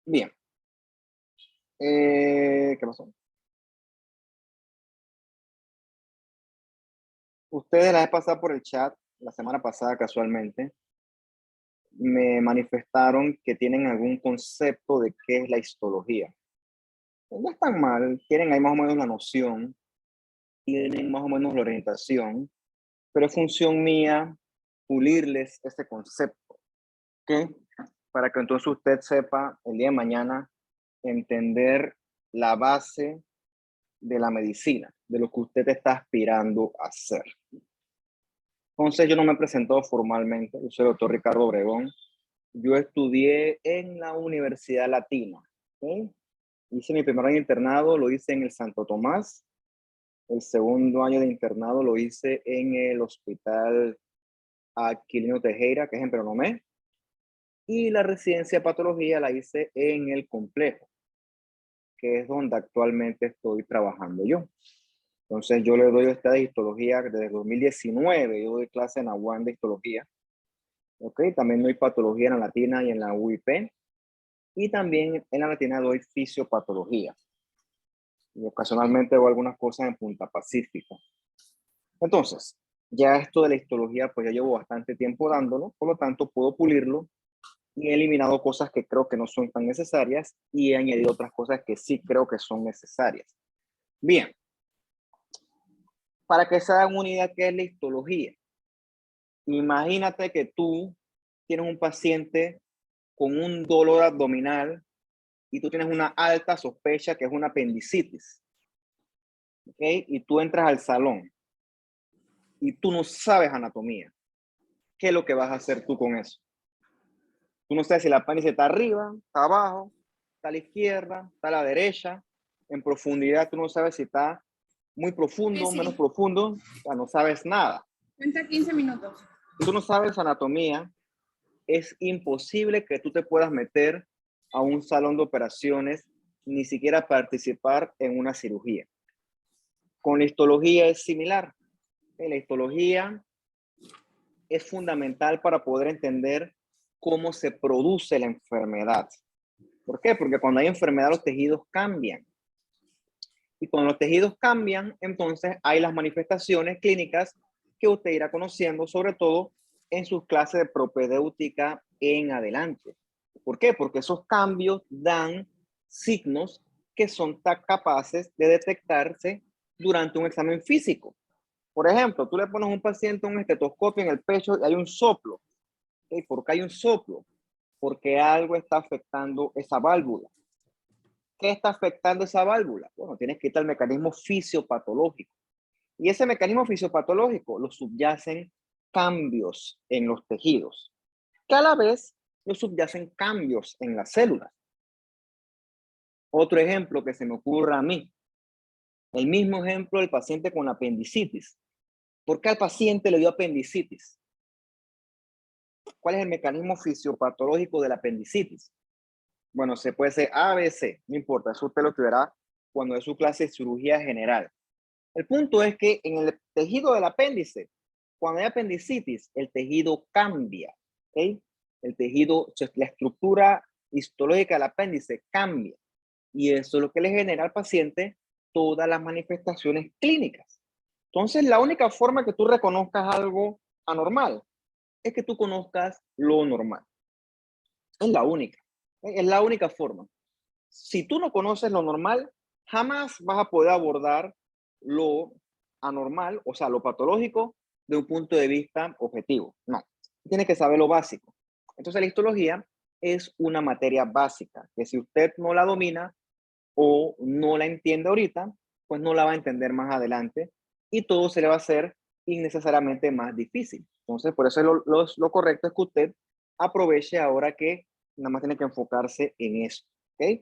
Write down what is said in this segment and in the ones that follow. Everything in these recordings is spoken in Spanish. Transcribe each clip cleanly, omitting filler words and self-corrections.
Bien. ¿Qué pasó? Ustedes la vez pasada por el chat, la semana pasada casualmente, me manifestaron que tienen algún concepto de qué es la histología. No es tan mal, tienen ahí más o menos la noción, tienen más o menos la orientación, pero es función mía pulirles ese concepto, ¿ok? Para que entonces usted sepa el día de mañana entender la base de la medicina, de lo que usted está aspirando a hacer. Entonces yo no me he presentado formalmente, yo soy el doctor Ricardo Obregón. Yo estudié en la Universidad Latina, ¿okay? Hice mi primer año de internado, lo hice en el Santo Tomás. El segundo año de internado lo hice en el Hospital Aquilino Tejera, que es en Peronomé. Y la residencia de patología la hice en el complejo, que es donde actualmente estoy trabajando yo. Entonces yo le doy esta de histología desde 2019, yo doy clase en la UAN de histología. Ok, también doy patología en la Latina y en la UIP. Y también en la Latina doy fisiopatología. Y ocasionalmente hago algunas cosas en Punta Pacífico. Entonces, ya esto de la histología, pues ya llevo bastante tiempo dándolo, por lo tanto puedo pulirlo y he eliminado cosas que creo que no son tan necesarias y he añadido otras cosas que sí creo que son necesarias. Bien, para que se hagan una idea qué es la histología. Imagínate que tú tienes un paciente con un dolor abdominal y tú tienes una alta sospecha que es una apendicitis, ¿ok? Y tú entras al salón y tú no sabes anatomía. ¿Qué es lo que vas a hacer tú con eso? Tú no sabes si la apéndice está arriba, está abajo, está a la izquierda, está a la derecha, en profundidad tú no sabes si está muy profundo, Sí. menos profundo, o sea, no sabes nada. Cuenta 15 minutos. Si tú no sabes anatomía, es imposible que tú te puedas meter a un salón de operaciones, ni siquiera participar en una cirugía. Con la histología es similar. La histología es fundamental para poder entender cómo se produce la enfermedad. ¿Por qué? Porque cuando hay enfermedad los tejidos cambian. Y cuando los tejidos cambian, entonces hay las manifestaciones clínicas que usted irá conociendo, sobre todo en sus clases de propedéutica en adelante. ¿Por qué? Porque esos cambios dan signos que son capaces de detectarse durante un examen físico. Por ejemplo, tú le pones a un paciente un estetoscopio en el pecho y hay un soplo. ¿Okay? ¿Por qué hay un soplo? Porque algo está afectando esa válvula. ¿Qué está afectando esa válvula? Bueno, tienes que ir al mecanismo fisiopatológico. Y ese mecanismo fisiopatológico lo subyacen cambios en los tejidos, que a la vez lo subyacen cambios en las células. Otro ejemplo que se me ocurre a mí, el mismo ejemplo del paciente con apendicitis. ¿Por qué al paciente le dio apendicitis? ¿Cuál es el mecanismo fisiopatológico de la apendicitis? Bueno, se puede ser A, B, C, no importa, eso usted lo estudiará cuando es su clase de cirugía general. El punto es que en el tejido del apéndice, cuando hay apendicitis, el tejido cambia, ¿ok? El tejido, la estructura histológica del apéndice cambia y eso es lo que le genera al paciente todas las manifestaciones clínicas. Entonces, la única forma que tú reconozcas algo anormal es que tú conozcas lo normal. Es la única. Es la única forma. Si tú no conoces lo normal, jamás vas a poder abordar lo anormal, o sea, lo patológico, de un punto de vista objetivo. No, tienes que saber lo básico. Entonces, la histología es una materia básica, que si usted no la domina o no la entiende ahorita, pues no la va a entender más adelante y todo se le va a hacer innecesariamente más difícil. Entonces, por eso lo correcto es que usted aproveche ahora que nada más tiene que enfocarse en eso. ¿Ok?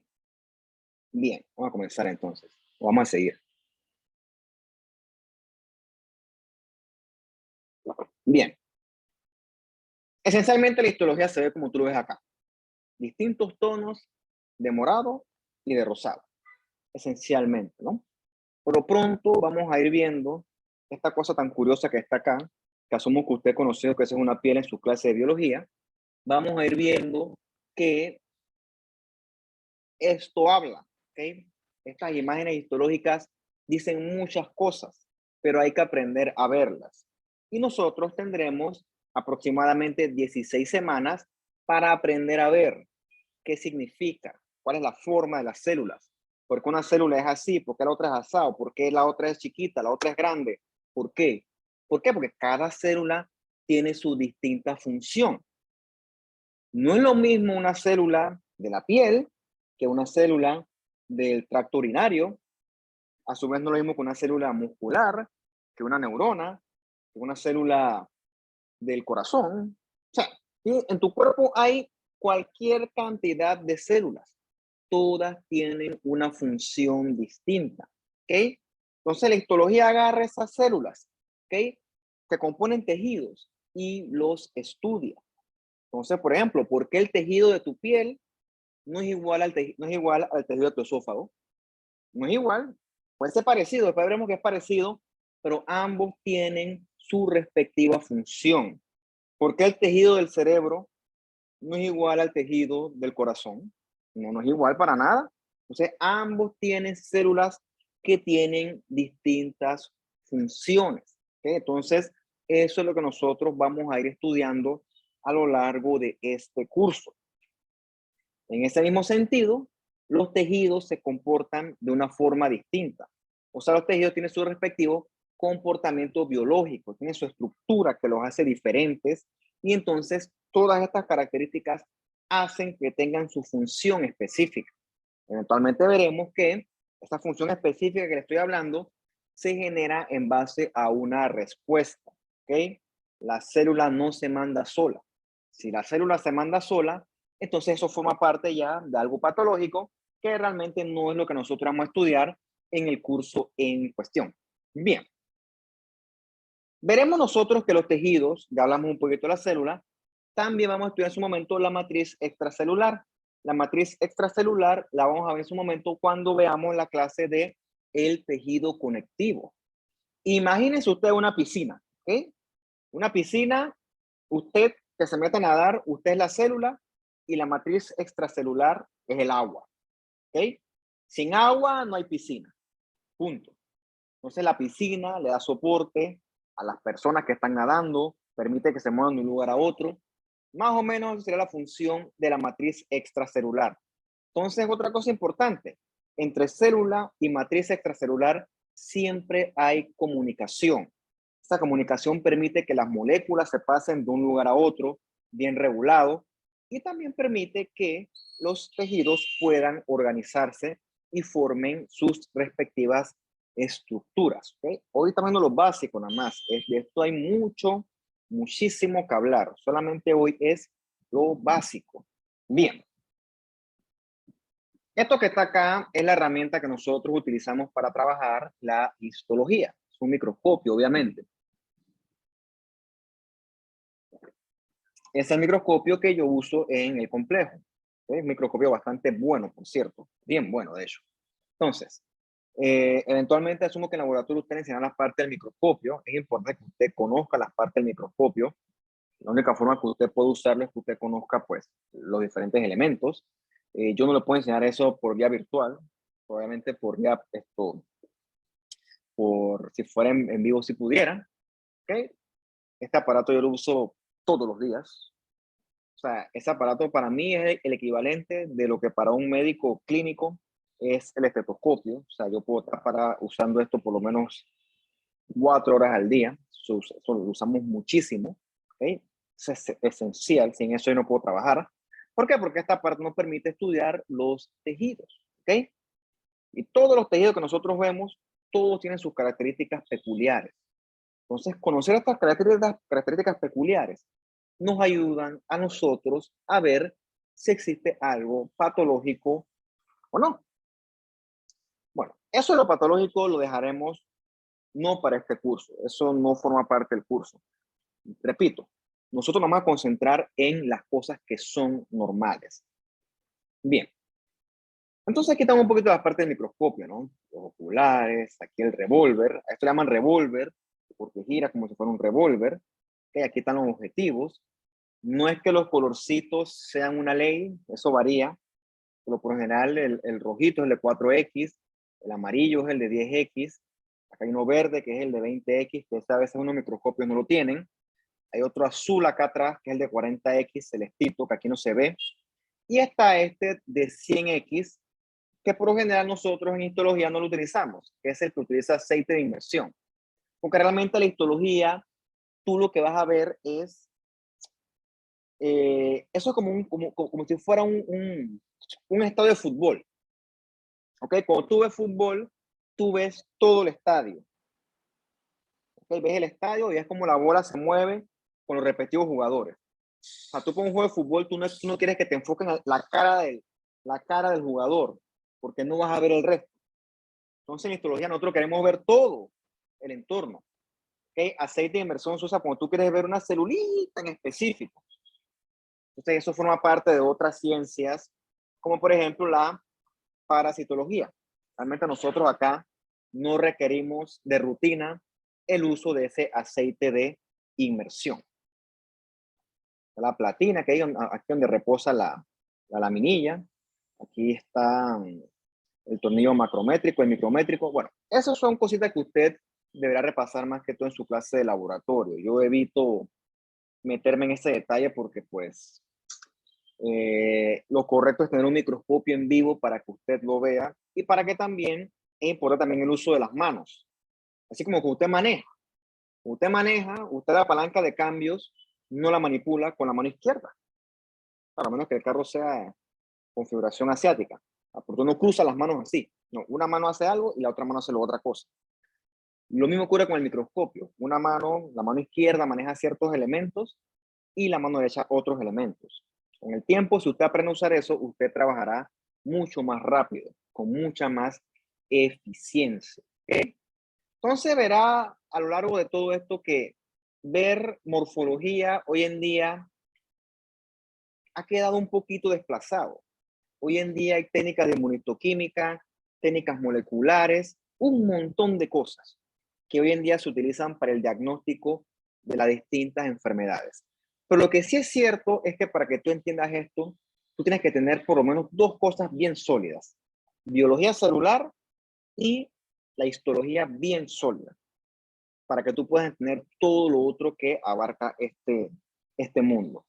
Bien, vamos a comenzar entonces. Vamos a seguir. Bien. Esencialmente la histología se ve como tú lo ves acá. Distintos tonos de morado y de rosado. Esencialmente, ¿no? Pero pronto vamos a ir viendo esta cosa tan curiosa que está acá, que asumo que usted conoció que es una piel en su clase de biología. Vamos a ir viendo que esto habla, ¿ok? Estas imágenes histológicas dicen muchas cosas, pero hay que aprender a verlas. Y nosotros tendremos aproximadamente 16 semanas para aprender a ver qué significa, cuál es la forma de las células, por qué una célula es así, por qué la otra es asado, por qué la otra es chiquita, la otra es grande, ¿por qué? ¿Por qué? Porque cada célula tiene su distinta función. No es lo mismo una célula de la piel que una célula del tracto urinario. A su vez no es lo mismo que una célula muscular, que una neurona, que una célula del corazón. O sea, ¿sí? En tu cuerpo hay cualquier cantidad de células. Todas tienen una función distinta. ¿Ok? Entonces la histología agarra esas células, ¿ok? Que componen tejidos y los estudia. Entonces, por ejemplo, ¿por qué el tejido de tu piel no es igual no es igual al tejido de tu esófago? No es igual. Puede ser parecido, después veremos que es parecido, pero ambos tienen su respectiva función. ¿Por qué el tejido del cerebro no es igual al tejido del corazón? No, no es igual para nada. Entonces, ambos tienen células que tienen distintas funciones. ¿Ok? Entonces, eso es lo que nosotros vamos a ir estudiando a lo largo de este curso. En ese mismo sentido, los tejidos se comportan de una forma distinta. O sea, los tejidos tienen su respectivo comportamiento biológico, tienen su estructura que los hace diferentes y entonces todas estas características hacen que tengan su función específica. Eventualmente veremos que esta función específica que le estoy hablando se genera en base a una respuesta. ¿Ok? La célula no se manda sola. Si la célula se manda sola, entonces eso forma parte ya de algo patológico que realmente no es lo que nosotros vamos a estudiar en el curso en cuestión. Bien, veremos nosotros que los tejidos, ya hablamos un poquito de la célula, también vamos a estudiar en su momento la matriz extracelular. La matriz extracelular la vamos a ver en su momento cuando veamos la clase de el tejido conectivo. Imagínense usted una piscina, ¿ok? Una piscina, usted que se mete a nadar, usted es la célula y la matriz extracelular es el agua, ¿ok? Sin agua no hay piscina, punto. Entonces la piscina le da soporte a las personas que están nadando, permite que se muevan de un lugar a otro. Más o menos sería la función de la matriz extracelular. Entonces, otra cosa importante, entre célula y matriz extracelular siempre hay comunicación. Esta comunicación permite que las moléculas se pasen de un lugar a otro bien regulado y también permite que los tejidos puedan organizarse y formen sus respectivas estructuras. ¿Okay? Hoy estamos viendo lo básico nada más. De esto hay muchísimo que hablar. Solamente hoy es lo básico. Bien. Esto que está acá es la herramienta que nosotros utilizamos para trabajar la histología. Es un microscopio, obviamente. Es el microscopio que yo uso en el complejo. Es un microscopio bastante bueno, por cierto. Bien bueno, de hecho. Entonces, eventualmente asumo que en el laboratorio usted enseña las partes del microscopio. Es importante que usted conozca las partes del microscopio. La única forma que usted puede usarlo es que usted conozca pues los diferentes elementos. Yo no le puedo enseñar eso por vía virtual, probablemente por vía por si fuera en vivo si pudiera. ¿Okay? Este aparato yo lo uso todos los días. O sea, ese aparato para mí es el equivalente de lo que para un médico clínico es el estetoscopio. O sea, yo puedo estar usando esto por lo menos 4 horas al día. Eso lo usamos muchísimo. ¿Okay? Es esencial. Sin eso yo no puedo trabajar. ¿Por qué? Porque esta parte nos permite estudiar los tejidos. ¿Okay? Y todos los tejidos que nosotros vemos, todos tienen sus características peculiares. Entonces, conocer estas características peculiares nos ayudan a nosotros a ver si existe algo patológico o no. Bueno, eso de lo patológico lo dejaremos no para este curso. Eso no forma parte del curso. Repito, nosotros nos vamos a concentrar en las cosas que son normales. Bien. Entonces aquí estamos un poquito la parte del microscopio, ¿no? Los oculares, aquí el revólver. Esto le llaman revólver porque gira como si fuera un revólver. Okay, aquí están los objetivos. No es que los colorcitos sean una ley, eso varía. Pero por lo general el rojito es el de 4X, el amarillo es el de 10X, acá hay uno verde que es el de 20X, que a veces unos microscopios no lo tienen. Hay otro azul acá atrás que es el de 40X, celestito, que aquí no se ve. Y está este de 100X, que por lo general nosotros en histología no lo utilizamos, que es el que utiliza aceite de inmersión. Porque realmente la histología, tú lo que vas a ver es, eso es como si fuera un estadio de fútbol. ¿Ok? Cuando tú ves fútbol, tú ves todo el estadio. ¿Ok? Ves el estadio y ves como la bola se mueve con los respectivos jugadores. O sea, tú con un juego de fútbol, tú no quieres que te enfoquen la cara del jugador, porque no vas a ver el resto. Entonces, en histología nosotros queremos ver todo el entorno. ¿Okay? Aceite de inmersión se usa cuando tú quieres ver una celulita en específico. Entonces, eso forma parte de otras ciencias, como por ejemplo la parasitología. Realmente nosotros acá no requerimos de rutina el uso de ese aceite de inmersión. La platina, que hay aquí donde reposa la laminilla. Aquí está el tornillo macrométrico, el micrométrico. Bueno, esas son cositas que usted deberá repasar más que todo en su clase de laboratorio. Yo evito meterme en ese detalle porque pues lo correcto es tener un microscopio en vivo para que usted lo vea y para que también es importante también el uso de las manos. Así como que usted maneja. Usted la palanca de cambios no la manipula con la mano izquierda. A menos que el carro sea configuración asiática. Porque uno cruza las manos así. No, una mano hace algo y la otra mano hace la otra cosa. Lo mismo ocurre con el microscopio. Una mano, la mano izquierda maneja ciertos elementos y la mano derecha otros elementos. Con el tiempo, si usted aprende a usar eso, usted trabajará mucho más rápido, con mucha más eficiencia. ¿Okay? Entonces verá a lo largo de todo esto que ver morfología hoy en día ha quedado un poquito desplazado. Hoy en día hay técnicas de inmunitoquímica, técnicas moleculares, un montón de cosas que hoy en día se utilizan para el diagnóstico de las distintas enfermedades. Pero lo que sí es cierto es que para que tú entiendas esto, tú tienes que tener por lo menos dos cosas bien sólidas. Biología celular y la histología bien sólida, para que tú puedas entender todo lo otro que abarca este mundo.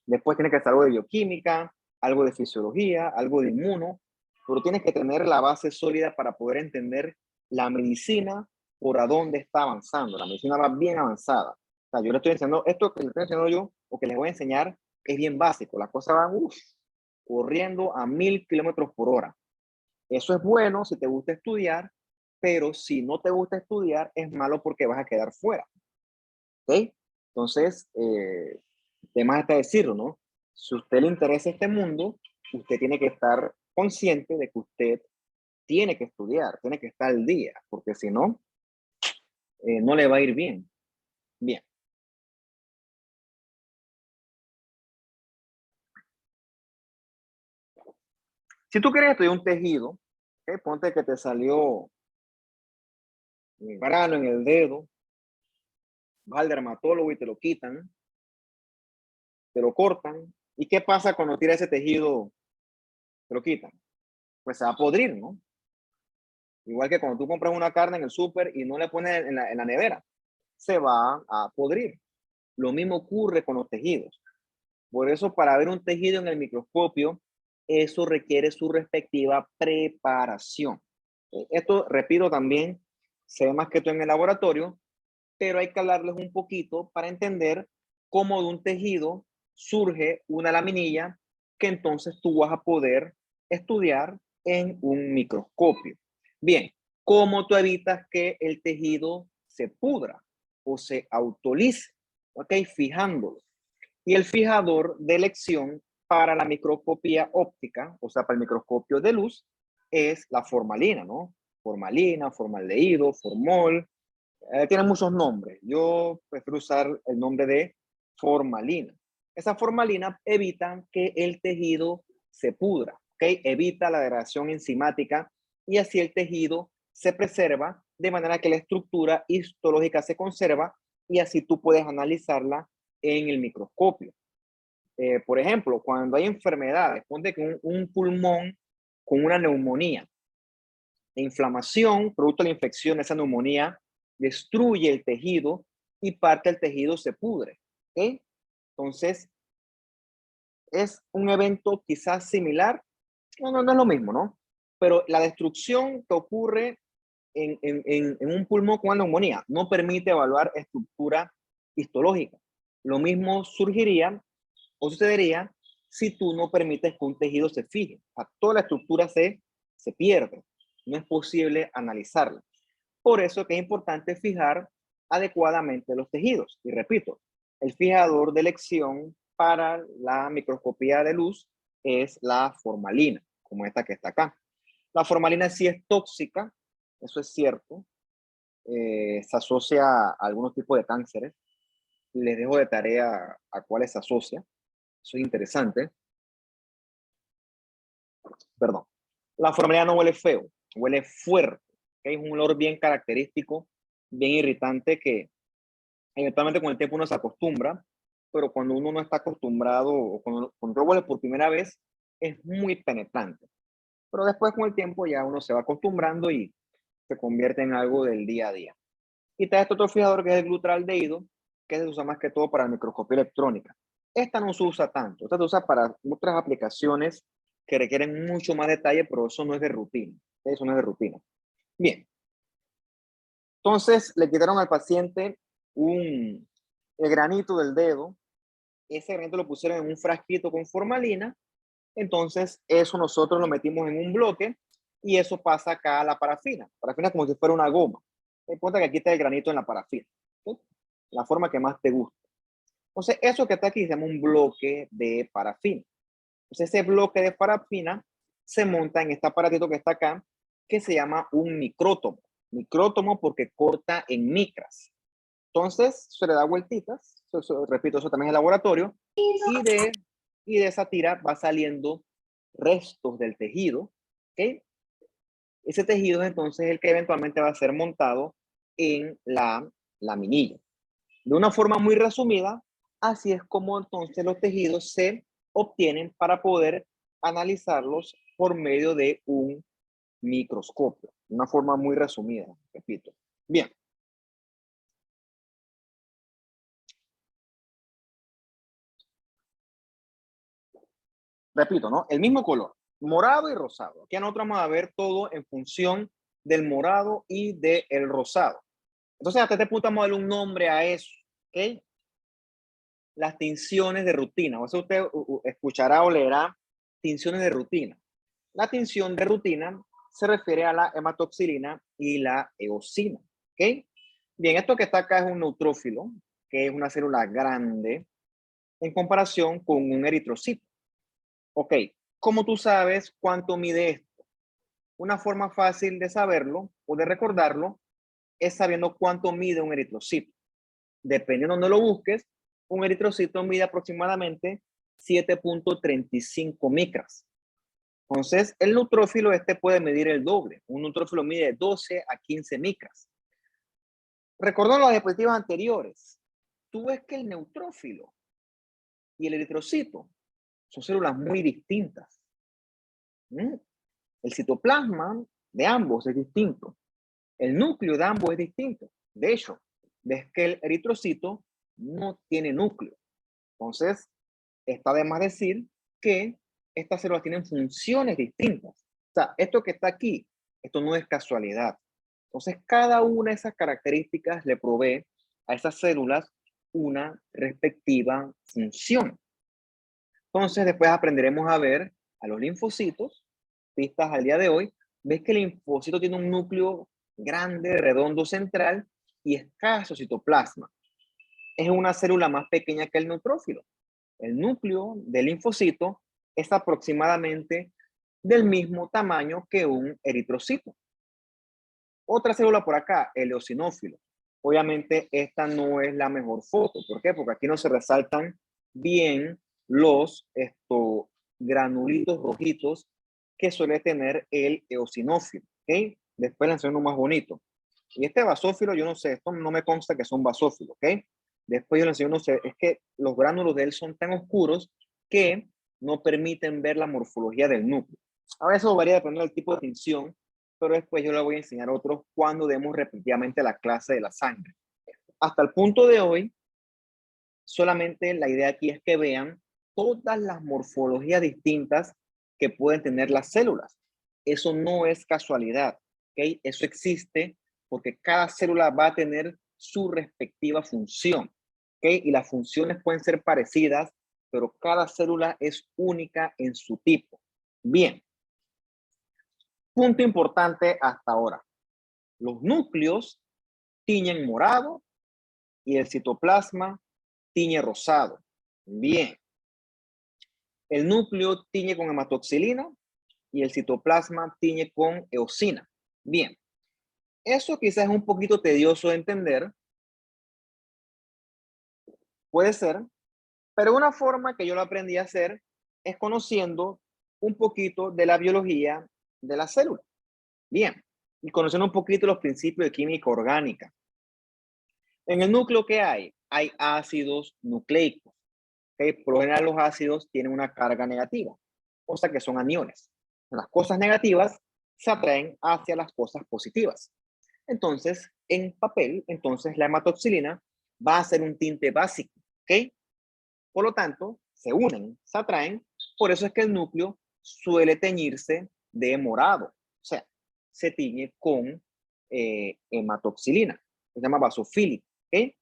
Después tienes que hacer algo de bioquímica, algo de fisiología, algo de inmuno, pero tienes que tener la base sólida para poder entender la medicina por a dónde está avanzando. La medicina va bien avanzada. O sea, yo le estoy enseñando, esto que le estoy enseñando yo, o que les voy a enseñar, es bien básico. Las cosas van corriendo a 1000 kilómetros por hora. Eso es bueno si te gusta estudiar, pero si no te gusta estudiar, es malo porque vas a quedar fuera. ¿Ok? Entonces, temas está decirlo, ¿no? Si a usted le interesa este mundo, usted tiene que estar consciente de que usted tiene que estudiar, tiene que estar al día, porque si no, no le va a ir bien. Bien. Si tú quieres estudiar un tejido, ¿okay? Ponte que te salió un grano en el dedo, vas al dermatólogo y te lo quitan, te lo cortan. ¿Y qué pasa cuando tira ese tejido, te lo quitan? Pues se va a podrir, ¿no? Igual que cuando tú compras una carne en el súper y no le pones en la nevera, se va a podrir. Lo mismo ocurre con los tejidos. Por eso, para ver un tejido en el microscopio, eso requiere su respectiva preparación. Esto, repito, también se ve más que todo en el laboratorio, pero hay que hablarles un poquito para entender cómo de un tejido surge una laminilla que entonces tú vas a poder estudiar en un microscopio. Bien, ¿cómo tú evitas que el tejido se pudra o se autolice? ¿Ok? Fijándolo. Y el fijador de elección para la microscopía óptica, o sea, para el microscopio de luz, es la formalina, ¿no? Formalina, formaldehído, formol, tiene muchos nombres. Yo prefiero usar el nombre de formalina. Esa formalina evita que el tejido se pudra, ¿ok? Evita la degradación enzimática y así el tejido se preserva de manera que la estructura histológica se conserva y así tú puedes analizarla en el microscopio. Por ejemplo, cuando hay enfermedades, ponte que un pulmón con una neumonía, la inflamación, producto de la infección, esa neumonía, destruye el tejido y parte del tejido se pudre. ¿Ok? Entonces, es un evento quizás similar. No es lo mismo, ¿no? Pero la destrucción que ocurre en un pulmón con una neumonía no permite evaluar estructura histológica. Lo mismo surgiría o sucedería si tú no permites que un tejido se fije. O sea, toda la estructura se pierde. No es posible analizarla. Por eso que es importante fijar adecuadamente los tejidos. Y repito, el fijador de elección para la microscopía de luz es la formalina, como esta que está acá. La formalina sí es tóxica, eso es cierto. Se asocia a algunos tipos de cánceres. Les dejo de tarea a cuáles se asocia. Eso es interesante. Perdón. La formalina no huele feo, huele fuerte. ¿Okay? Es un olor bien característico, bien irritante que eventualmente con el tiempo uno se acostumbra, pero cuando uno no está acostumbrado o cuando huele por primera vez, es muy penetrante. Pero después con el tiempo ya uno se va acostumbrando y se convierte en algo del día a día. Y está este otro fijador que es el glutaraldehído, que se usa más que todo para microscopía electrónica. Esta no se usa tanto, esta se usa para otras aplicaciones que requieren mucho más detalle, pero eso no es de rutina. Eso no es de rutina. Bien. Entonces le quitaron al paciente el granito del dedo. Ese granito lo pusieron en un frasquito con formalina. Entonces eso nosotros lo metimos en un bloque y eso pasa acá a la parafina. Parafina como si fuera una goma. Te cuenta que aquí está el granito en la parafina. ¿Sí? La forma que más te gusta. Entonces eso que está aquí se llama un bloque de parafina. Entonces ese bloque de parafina se monta en este aparatito que está acá, que se llama un micrótomo. Micrótomo porque corta en micras. Entonces se le da vueltitas, repito, eso también es el laboratorio, y de esa tira va saliendo restos del tejido, ¿ok? Ese tejido es entonces el que eventualmente va a ser montado en la laminilla. De una forma muy resumida, así es como entonces los tejidos se obtienen para poder analizarlos por medio de un microscopio. De una forma muy resumida, repito. Bien. Repito, ¿no? El mismo color, morado y rosado. Aquí nosotros vamos a ver todo en función del morado y del rosado. Entonces, hasta este punto vamos a darle un nombre a eso, ¿ok? Las tinciones de rutina. O sea, usted escuchará o leerá tinciones de rutina. La tinción de rutina se refiere a la hematoxilina y la eosina, ¿ok? Bien, esto que está acá es un neutrófilo, que es una célula grande en comparación con un eritrocito. Ok, ¿cómo tú sabes cuánto mide esto? Una forma fácil de saberlo o de recordarlo es sabiendo cuánto mide un eritrocito. Dependiendo de donde lo busques, un eritrocito mide aproximadamente 7.35 micras. Entonces, el neutrófilo puede medir el doble. Un neutrófilo mide 12 a 15 micras. Recordando las diapositivas anteriores, tú ves que el neutrófilo y el eritrocito son células muy distintas. El citoplasma de ambos es distinto. El núcleo de ambos es distinto. De hecho, ves que el eritrocito no tiene núcleo. Entonces, está de más decir que estas células tienen funciones distintas. O sea, esto que está aquí, esto no es casualidad. Entonces, cada una de esas características le provee a esas células una respectiva función. Entonces, después aprenderemos a ver a los linfocitos, vistas al día de hoy. Ves que el linfocito tiene un núcleo grande, redondo, central y escaso citoplasma. Es una célula más pequeña que el neutrófilo. El núcleo del linfocito es aproximadamente del mismo tamaño que un eritrocito. Otra célula por acá, el eosinófilo. Obviamente esta no es la mejor foto. ¿Por qué? Porque aquí no se resaltan bien los granulitos rojitos que suele tener el eosinófilo. ¿Ok? Después le enseño uno más bonito. Y este basófilo, yo no sé, esto no me consta que son basófilos. ¿Ok? Después yo le enseño, no sé, es que los gránulos de él son tan oscuros que no permiten ver la morfología del núcleo. A veces varía dependiendo del tipo de tinción, pero después yo le voy a enseñar a otros cuando demos repetidamente la clase de la sangre. Hasta el punto de hoy, solamente la idea aquí es que vean todas las morfologías distintas que pueden tener las células. Eso no es casualidad, ¿ok? Eso existe porque cada célula va a tener su respectiva función, ¿ok? Y las funciones pueden ser parecidas, pero cada célula es única en su tipo. Bien. Punto importante hasta ahora. Los núcleos tiñen morado y el citoplasma tiñe rosado. Bien. El núcleo tiñe con hematoxilina y el citoplasma tiñe con eosina. Bien. Eso quizás es un poquito tedioso de entender. Puede ser. Pero una forma que yo lo aprendí a hacer es conociendo un poquito de la biología de la célula. Bien. Y conociendo un poquito los principios de química orgánica. En el núcleo, ¿qué hay? Hay ácidos nucleicos. ¿Okay? Por lo general, los ácidos tienen una carga negativa, o sea que son aniones. Las cosas negativas se atraen hacia las cosas positivas. Entonces, en papel, entonces la hematoxilina va a ser un tinte básico. ¿Ok? Por lo tanto, se unen, se atraen. Por eso es que el núcleo suele teñirse de morado. O sea, se tiñe con hematoxilina. Se llama basofílico. ¿Ok?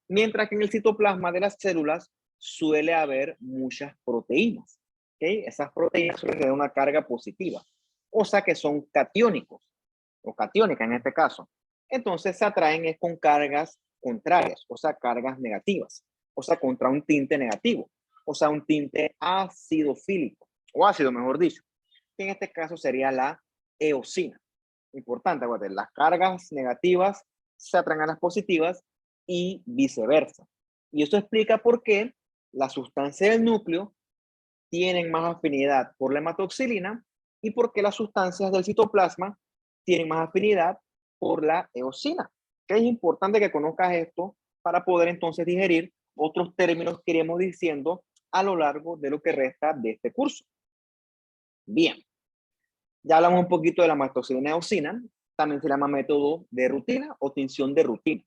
Mientras que en el citoplasma de las células suele haber muchas proteínas. ¿Okay? Esas proteínas suelen tener una carga positiva, o sea que son catiónicos, o catiónicas en este caso. Entonces se atraen es con cargas contrarias, o sea, cargas negativas, o sea, contra un tinte negativo, o sea, un tinte acidofílico, o ácido, mejor dicho, que en este caso sería la eosina. Importante, acuérdate, las cargas negativas se atraen a las positivas y viceversa. Y eso explica por qué las sustancias del núcleo tienen más afinidad por la hematoxilina y por qué las sustancias del citoplasma tienen más afinidad por la eosina. Que es importante que conozcas esto para poder entonces digerir otros términos que iremos diciendo a lo largo de lo que resta de este curso. Bien, ya hablamos un poquito de la hematoxilina y eosina, también se llama método de rutina o tinción de rutina.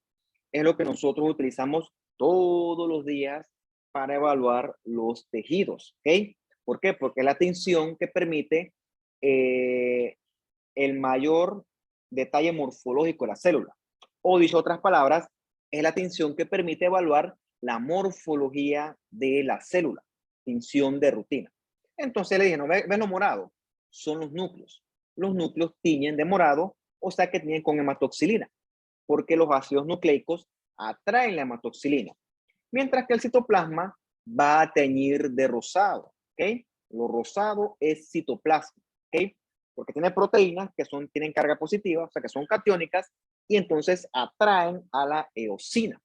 Es lo que nosotros utilizamos todos los días para evaluar los tejidos, ¿ok? ¿Por qué? Porque es la tinción que permite el mayor detalle morfológico de la célula. O dicho otras palabras, es la tinción que permite evaluar la morfología de la célula, tinción de rutina. Entonces le dije, ¿no ves lo morado? Son los núcleos. Los núcleos tiñen de morado, o sea que tiñen con hematoxilina, porque los ácidos nucleicos atraen la hematoxilina, mientras que el citoplasma va a teñir de rosado, ¿ok? Lo rosado es citoplasma, ¿ok? Porque tiene proteínas que tienen carga positiva, o sea que son catiónicas, y entonces atraen a la eosina.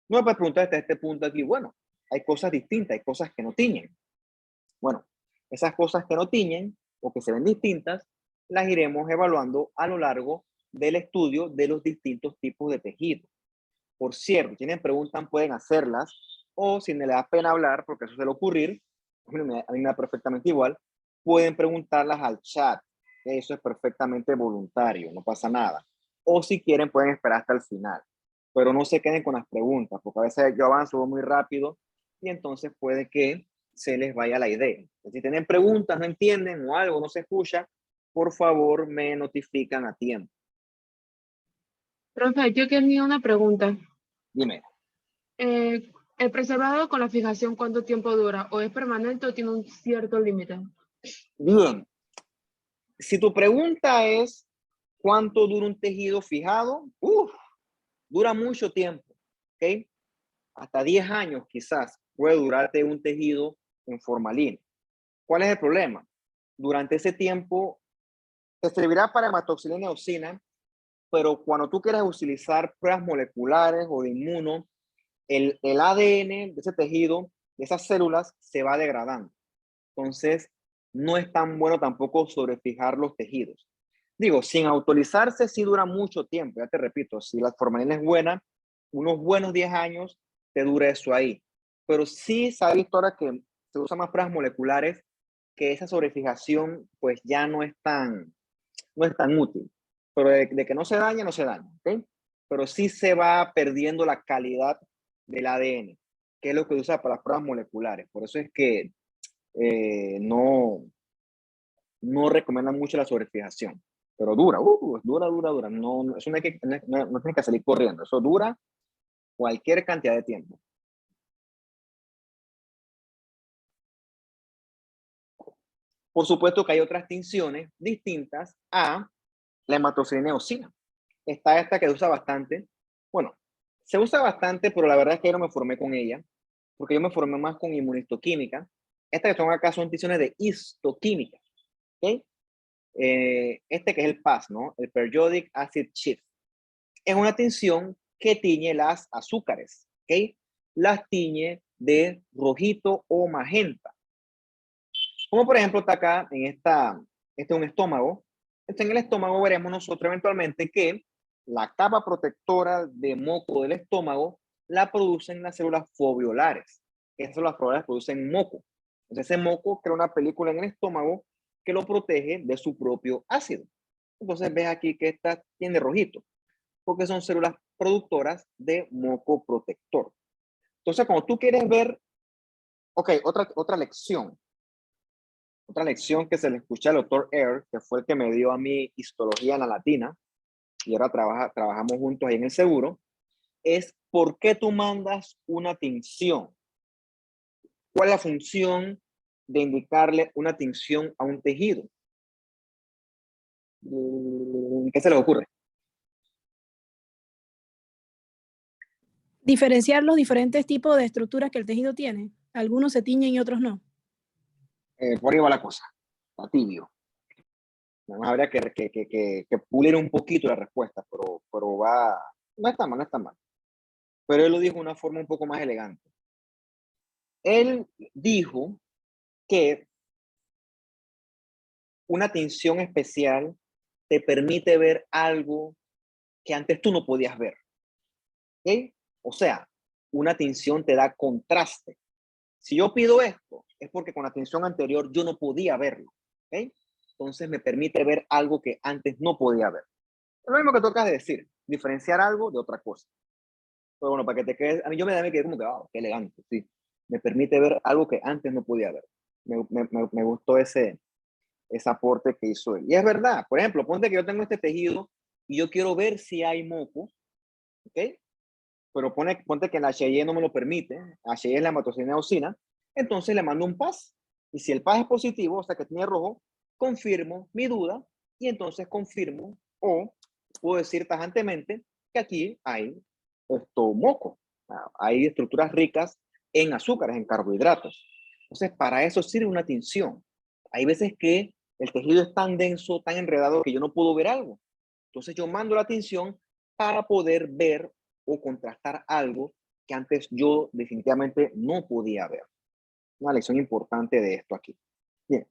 No me puedes preguntar hasta este punto aquí, bueno, hay cosas distintas, hay cosas que no tiñen. Bueno, esas cosas que no tiñen o que se ven distintas, las iremos evaluando a lo largo del estudio de los distintos tipos de tejido. Por cierto, si tienen preguntas, pueden hacerlas, o si me les da pena hablar, porque eso suele ocurrir, a mí me da perfectamente igual, pueden preguntarlas al chat. Eso es perfectamente voluntario, no pasa nada. O si quieren, pueden esperar hasta el final. Pero no se queden con las preguntas, porque a veces yo avanzo muy rápido y entonces puede que se les vaya la idea. Si tienen preguntas, no entienden o algo no se escucha, por favor me notifican a tiempo. Profe, yo tenía una pregunta. Dime. ¿El preservado con la fijación cuánto tiempo dura? ¿O es permanente o tiene un cierto límite? Bien. Si tu pregunta es cuánto dura un tejido fijado, dura mucho tiempo, ¿ok? Hasta 10 años quizás puede durarte un tejido en formalina. ¿Cuál es el problema? Durante ese tiempo te servirá para hematoxilina y eosina, pero cuando tú quieras utilizar pruebas moleculares o de inmuno, el ADN de ese tejido, de esas células, se va degradando. Entonces, no es tan bueno tampoco sobrefijar los tejidos. Digo, sin autorizarse sí dura mucho tiempo, ya te repito, si la formalina es buena, unos buenos 10 años te dura eso ahí. Pero sí se ha visto ahora que se usan más pruebas moleculares, que esa sobrefijación pues ya no es tan útil. Pero de que no se daña, no se daña, ¿ok? Pero sí se va perdiendo la calidad del ADN, que es lo que usa para las pruebas moleculares. Por eso es que no, no recomiendan mucho la sobrefijación. Pero dura, dura. No, eso no, hay que, no tiene que salir corriendo. Eso dura cualquier cantidad de tiempo. Por supuesto que hay otras tinciones distintas a la hematoxilina eosina. Está esta que se usa bastante. Bueno, se usa bastante, pero la verdad es que yo no me formé con ella, porque yo me formé más con inmunistoquímica. Estas que son acá son tinciones de histoquímica. ¿Okay? Este que es el PAS, ¿no? El Periodic Acid Shift. Es una tinción que tiñe las azúcares, ¿ok? Las tiñe de rojito o magenta. Como por ejemplo está acá en este es un estómago. En el estómago veremos nosotros eventualmente que la capa protectora de moco del estómago la producen las células foveolares. Esas células foveolares producen moco. Entonces ese moco crea una película en el estómago que lo protege de su propio ácido. Entonces ves aquí que esta tiene rojito, porque son células productoras de moco protector. Entonces cuando tú quieres ver, ok, otra lección. Otra lección que se le escuché al doctor Air, que fue el que me dio a mí histología en la latina, y ahora trabajamos juntos ahí en el seguro, es ¿por qué tú mandas una tinción? ¿Cuál es la función de indicarle una tinción a un tejido? ¿Qué se les ocurre? Diferenciar los diferentes tipos de estructuras que el tejido tiene. Algunos se tiñen y otros no. Por ahí va la cosa, está tibio. Habría que pulir un poquito la respuesta, pero va, no está mal, no está mal. Pero él lo dijo de una forma un poco más elegante. Él dijo que una tinción especial te permite ver algo que antes tú no podías ver. ¿Ok? O sea, una tinción te da contraste. Si yo pido esto, es porque con la tinción anterior yo no podía verlo. ¿Ok? Entonces me permite ver algo que antes no podía ver. Es lo mismo que tocas de decir, diferenciar algo de otra cosa. Pero bueno, para que te quedes, a mí yo me quedé como que, oh, qué elegante, sí. Me permite ver algo que antes no podía ver. Me gustó ese aporte que hizo él. Y es verdad, por ejemplo, ponte que yo tengo este tejido y yo quiero ver si hay moco, ¿ok? Pero ponte que la HIE no me lo permite, HIE es la hematoxilina eosina, entonces le mando un PAS. Y si el PAS es positivo, o sea que tiene rojo, confirmo mi duda y entonces confirmo o puedo decir tajantemente que aquí hay esto moco. Hay estructuras ricas en azúcares, en carbohidratos. Entonces, para eso sirve una tinción. Hay veces que el tejido es tan denso, tan enredado que yo no puedo ver algo. Entonces yo mando la tinción para poder ver o contrastar algo que antes yo definitivamente no podía ver. Una lección importante de esto aquí. Bien.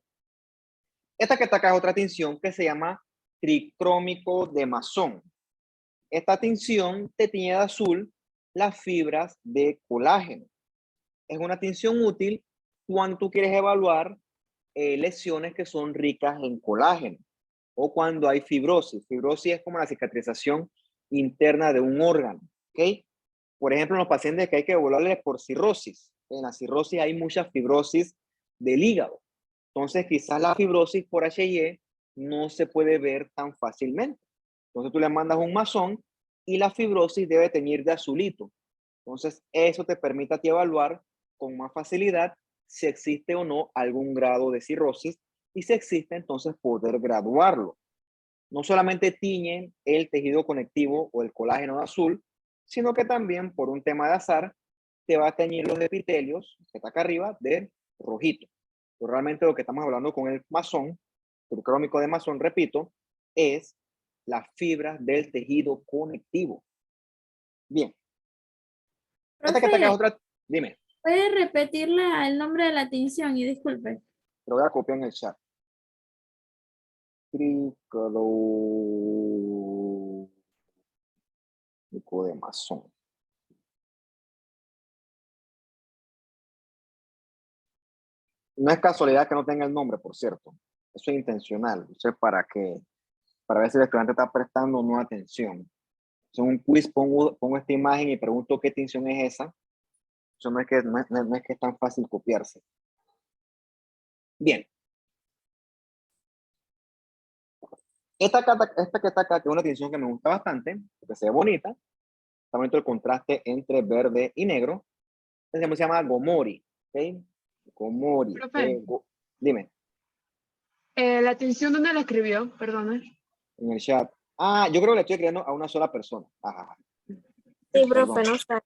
Esta que está acá es otra tinción que se llama tricrómico de Masón. Esta tinción te tiñe de azul las fibras de colágeno. Es una tinción útil cuando tú quieres evaluar lesiones que son ricas en colágeno o cuando hay fibrosis. Fibrosis es como la cicatrización interna de un órgano. ¿Ok? Por ejemplo, en los pacientes que hay que evaluarles por cirrosis. En la cirrosis hay mucha fibrosis del hígado. Entonces, quizás la fibrosis por HIE no se puede ver tan fácilmente. Entonces, tú le mandas un masón y la fibrosis debe teñir de azulito. Entonces, eso te permite a ti evaluar con más facilidad si existe o no algún grado de cirrosis y si existe, entonces poder graduarlo. No solamente tiñen el tejido conectivo o el colágeno de azul, sino que también por un tema de azar te va a teñir los epitelios, que está acá arriba, de rojito. Pero realmente lo que estamos hablando con el masón, el crómico de masón, repito, es las fibras del tejido conectivo. Bien. Esta que está acá es Profe, otra, dime, ¿puede repetir el nombre de la tinción? Y disculpe. te lo voy a copiar en el chat. Tricrómico de masón. No es casualidad que no tenga el nombre, por cierto. Eso es intencional. Eso es para ver si el estudiante está prestando o no atención. Si en un quiz pongo esta imagen y pregunto qué tinción es esa. Eso no es que es tan fácil copiarse. Bien. Esta que está acá, que es una tinción que me gusta bastante, porque se ve bonita. Está bonito el contraste entre verde y negro. Se llama Gomori. ¿Ok? Gomori. Profe. Dime, La atención, ¿dónde la escribió? Perdona. en el chat. Ah, yo creo que le estoy escribiendo a una sola persona. Ajá. Sí, profe, Perdón. no está.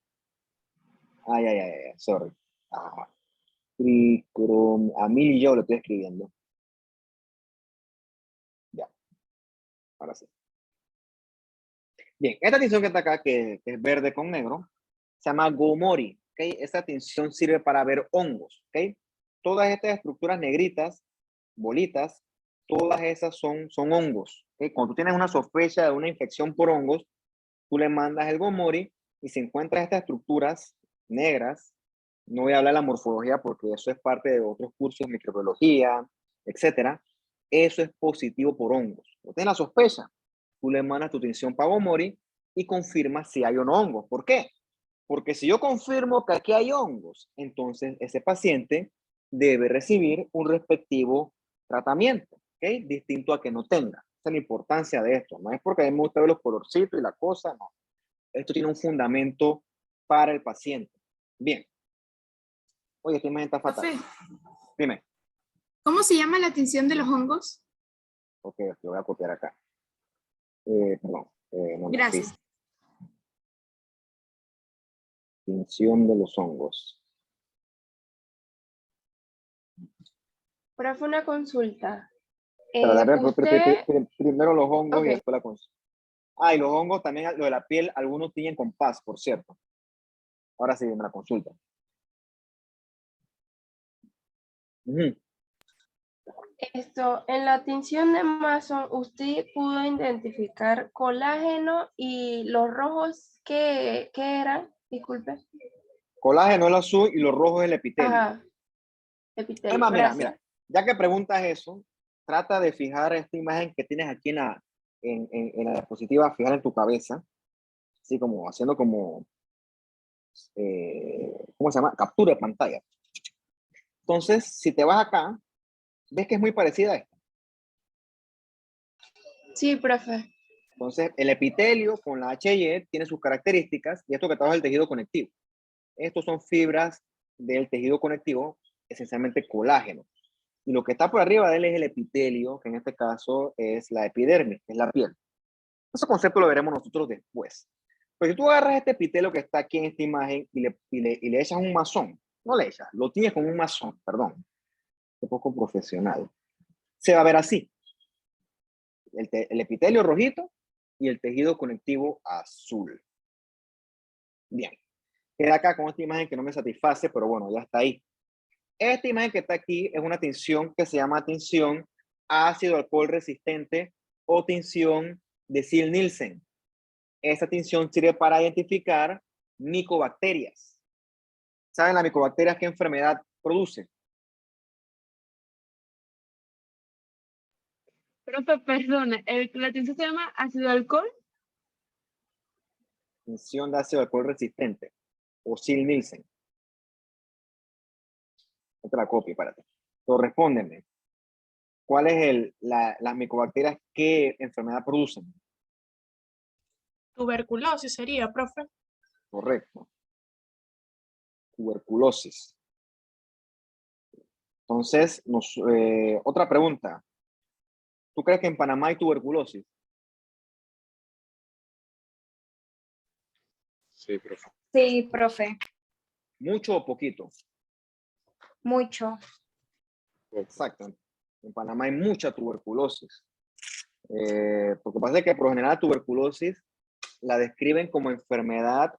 Ay, sorry. Ajá. A Mil y yo le estoy escribiendo. Ya, ahora sí. Bien, esta tinción que está acá, que es verde con negro, se llama Gomori. ¿Okay? Esta tinción sirve para ver hongos. ¿Okay? Todas estas estructuras negritas, bolitas, todas esas son hongos. ¿Okay? Cuando tú tienes una sospecha de una infección por hongos, tú le mandas el Gomori y si encuentras estas estructuras negras, no voy a hablar de la morfología porque eso es parte de otros cursos de microbiología, etcétera. Eso es positivo por hongos. No tienes la sospecha, tú le mandas tu tinción para Gomori y confirmas si hay o no hongos. ¿Por qué? Porque si yo confirmo que aquí hay hongos, entonces ese paciente debe recibir un respectivo tratamiento, ¿ok? Distinto a que no tenga. Esa es la importancia de esto. No es porque a mí me gusta ver los colorcitos y la cosa, no. Esto tiene un fundamento para el paciente. Bien. Oye, esta imagen está fatal. Profe, Dime. ¿cómo se llama la tinción de los hongos? Ok, lo voy a copiar acá. Perdón. No, Gracias. sí. Tinción de los hongos. Profe, una consulta. Pero Usted, primero los hongos y ok, después la consulta. Ah, y los hongos también, lo de la piel, algunos tiñen con paz, por cierto. Ahora sí, me la consulta. Ujú. en la tinción de Mason, ¿usted pudo identificar colágeno y los rojos qué eran? Disculpe. Colágeno es el azul y lo rojo es el epitelio. Ajá, epitelio, Emma, gracias. mira, ya que preguntas eso, trata de fijar esta imagen que tienes aquí en la diapositiva, fijar en tu cabeza, así como haciendo como, ¿cómo se llama? Captura de pantalla. Entonces, si te vas acá, ves que es muy parecida a esta. Sí, profe. Entonces, el epitelio con la HY tiene sus características y esto que trabaja el tejido conectivo. Estos son fibras del tejido conectivo, esencialmente colágeno. Y lo que está por arriba de él es el epitelio, que en este caso es la epidermis, que es la piel. Ese concepto lo veremos nosotros después. Pero si tú agarras este epitelio que está aquí en esta imagen y le echas un masón, no le echas, lo tienes con un masón, perdón, un poco profesional, se va a ver así. El epitelio rojito y el tejido conectivo azul. Bien. Queda acá con esta imagen que no me satisface, pero bueno, ya está ahí. Esta imagen que está aquí es una tinción que se llama tinción ácido alcohol resistente o tinción de Ziehl-Neelsen. Esta tinción sirve para identificar micobacterias. ¿Saben las micobacterias qué enfermedad produce? Profe, perdona, la tinción se llama ácido alcohol. Tinción de ácido alcohol resistente o Ziehl-Neelsen. No te la copio, espérate. Pero respóndeme. ¿Cuál es las micobacterias que enfermedad producen? Tuberculosis sería, profe. Correcto. Tuberculosis. Entonces, otra pregunta. ¿Tú crees que en Panamá hay tuberculosis? Sí, profe. Sí, profe, ¿Mucho o poquito? mucho. Exacto. En Panamá hay mucha tuberculosis. Porque pasa que por lo general la tuberculosis la describen como enfermedad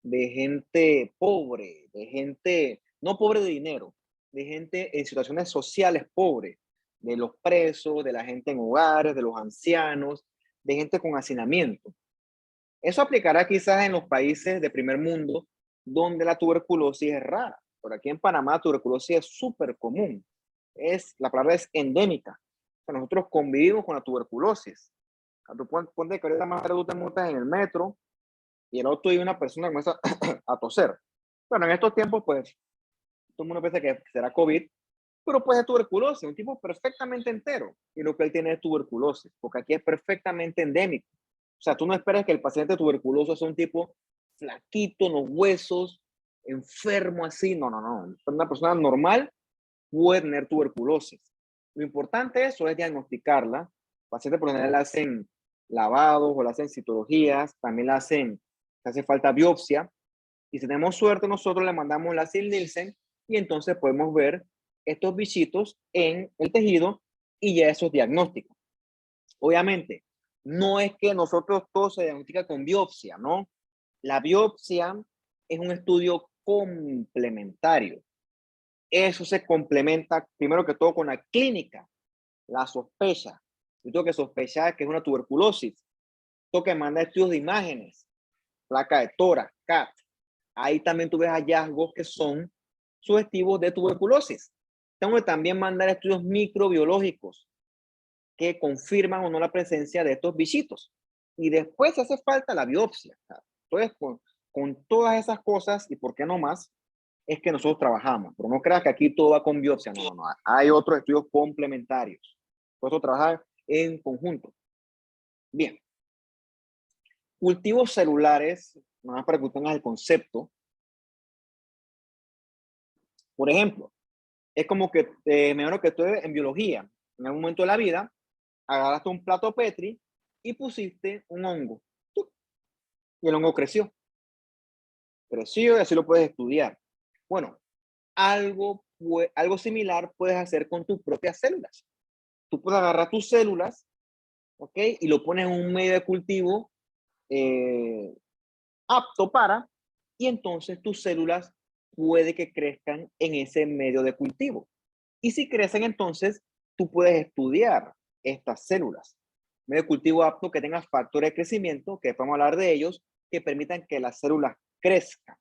de gente pobre, de gente, no pobre de dinero, de gente en situaciones sociales pobres, de los presos, de la gente en hogares, de los ancianos, de gente con hacinamiento. Eso aplicará quizás en los países de primer mundo donde la tuberculosis es rara. Por aquí en Panamá la tuberculosis es súper común. La palabra es endémica. O sea, nosotros convivimos con la tuberculosis. O sea, tú ponte que ahorita más tarde tú te montas en el metro y el otro y una persona comienza a toser. Bueno, en estos tiempos, pues, todo el mundo piensa que será COVID, pero puede ser tuberculosis, un tipo perfectamente entero. Y lo que él tiene es tuberculosis, porque aquí es perfectamente endémico. O sea, tú no esperas que el paciente tuberculoso sea un tipo flaquito, los huesos, enfermo así. No, no, no. Una persona normal puede tener tuberculosis. Lo importante de eso es diagnosticarla. Pacientes por lo general hacen lavados o le hacen citologías, también le hacen, hace falta biopsia. Y si tenemos suerte, nosotros le mandamos la Sil-Nielsen y entonces podemos ver estos bichitos en el tejido y ya esos diagnósticos. Obviamente, no es que nosotros todo se diagnostica con biopsia, ¿no? La biopsia es un estudio complementario. Eso se complementa primero que todo con la clínica, la sospecha. Yo tengo que sospechar que es una tuberculosis. Tengo que mandar estudios de imágenes, placa de tórax, CAT. Ahí también tú ves hallazgos que son sugestivos de tuberculosis. Tengo que también mandar estudios microbiológicos que confirman o no la presencia de estos bichitos. Y después hace falta la biopsia. Entonces, con todas esas cosas, y por qué no más, es que nosotros trabajamos. Pero no creas que aquí todo va con biopsia. No, no, no. Hay otros estudios complementarios. Por eso trabajar en conjunto. Bien. Cultivos celulares, nada más para que tengas el concepto. Por ejemplo, es como que, me imagino que tú en biología, en algún momento de la vida, agarraste un plato Petri y pusiste un hongo. Y el hongo creció. Creció y así lo puedes estudiar. Bueno, algo similar puedes hacer con tus propias células. Tú puedes agarrar tus células, ¿ok? Y lo pones en un medio de cultivo apto para, y entonces tus células puede que crezcan en ese medio de cultivo. Y si crecen, entonces tú puedes estudiar estas células. Medio de cultivo apto que tenga factores de crecimiento, que vamos a hablar de ellos, que permitan que las células crezcan.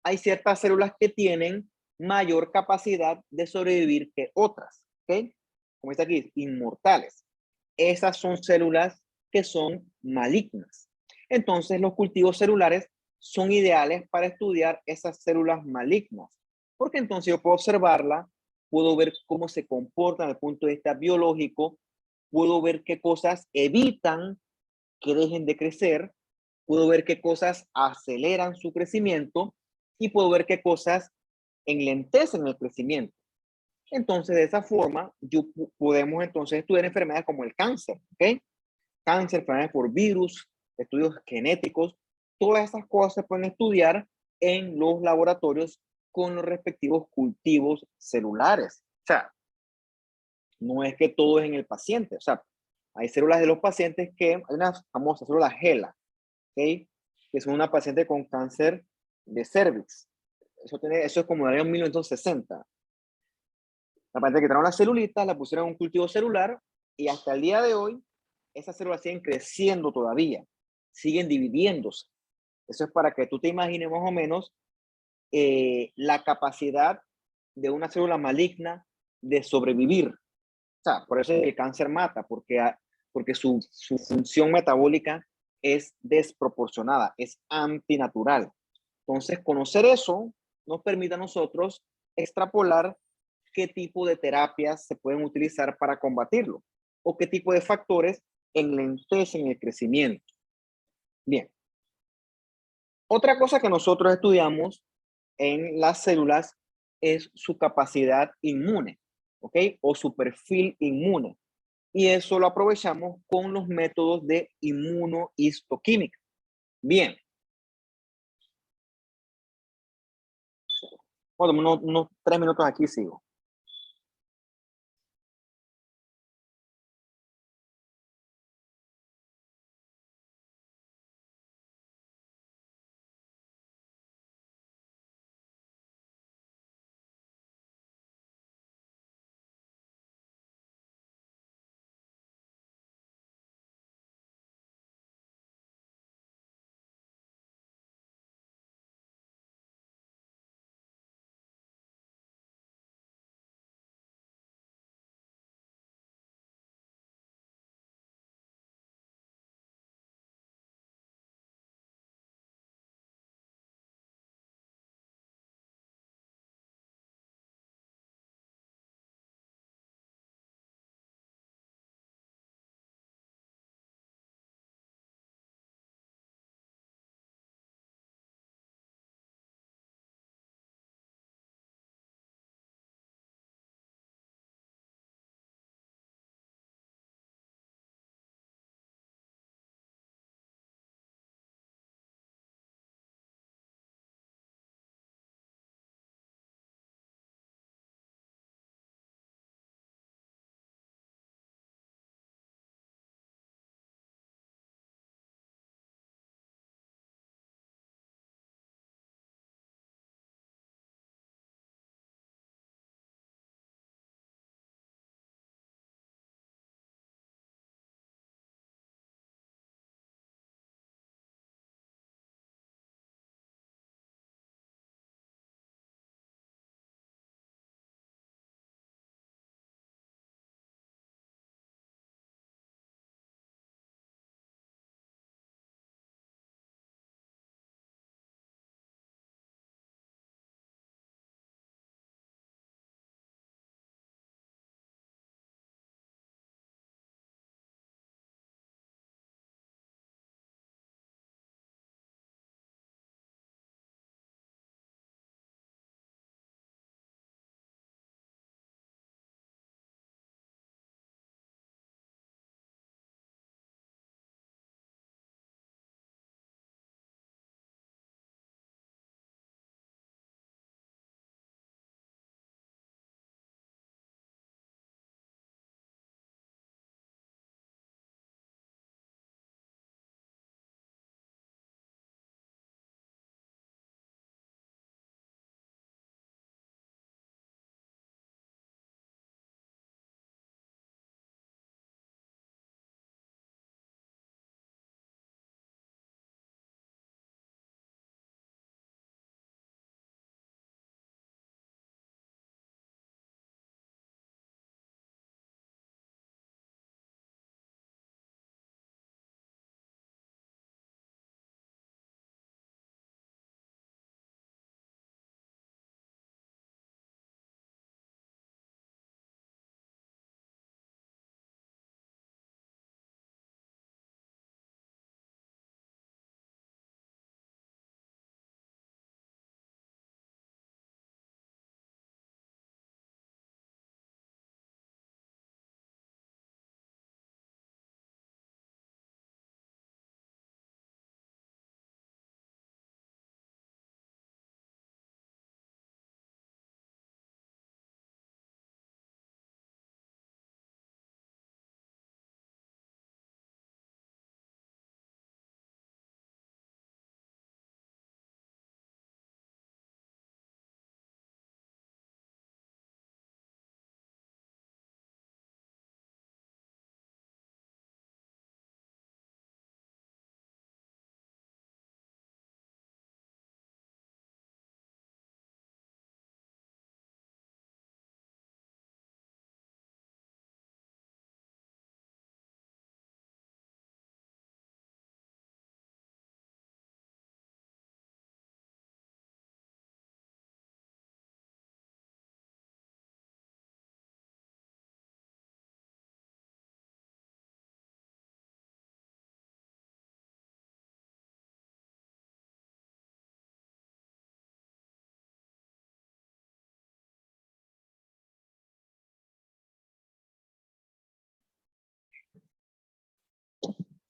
Hay ciertas células que tienen mayor capacidad de sobrevivir que otras, ¿ok? Como dice aquí, inmortales. Esas son células que son malignas. Entonces, los cultivos celulares son ideales para estudiar esas células malignas, porque entonces yo puedo observarla, puedo ver cómo se comportan desde el punto de vista biológico, puedo ver qué cosas evitan que dejen de crecer, puedo ver qué cosas aceleran su crecimiento y puedo ver qué cosas enlentecen el crecimiento. Entonces, de esa forma, podemos entonces estudiar enfermedades como el cáncer, ¿ok? Cáncer, enfermedades por virus, estudios genéticos, todas esas cosas se pueden estudiar en los laboratorios con los respectivos cultivos celulares. O sea, no es que todo es en el paciente, o sea, hay células de los pacientes que, hay una famosa célula HeLa, ¿ok? Que son una paciente con cáncer de cervix. Eso es como en el año 1960. La paciente que trajeron las celulitas, la pusieron en un cultivo celular y hasta el día de hoy, esas células siguen creciendo todavía, siguen dividiéndose. Eso es para que tú te imagines más o menos la capacidad de una célula maligna de sobrevivir. O sea, por eso es que el cáncer mata, porque su función metabólica es desproporcionada, es antinatural. Entonces, conocer eso nos permite a nosotros extrapolar qué tipo de terapias se pueden utilizar para combatirlo o qué tipo de factores enlentecen el crecimiento. Bien. Otra cosa que nosotros estudiamos en las células es su capacidad inmune, ¿ok? O su perfil inmune. Y eso lo aprovechamos con los métodos de inmunohistoquímica. Bien. Bueno, unos 3 minutos aquí sigo.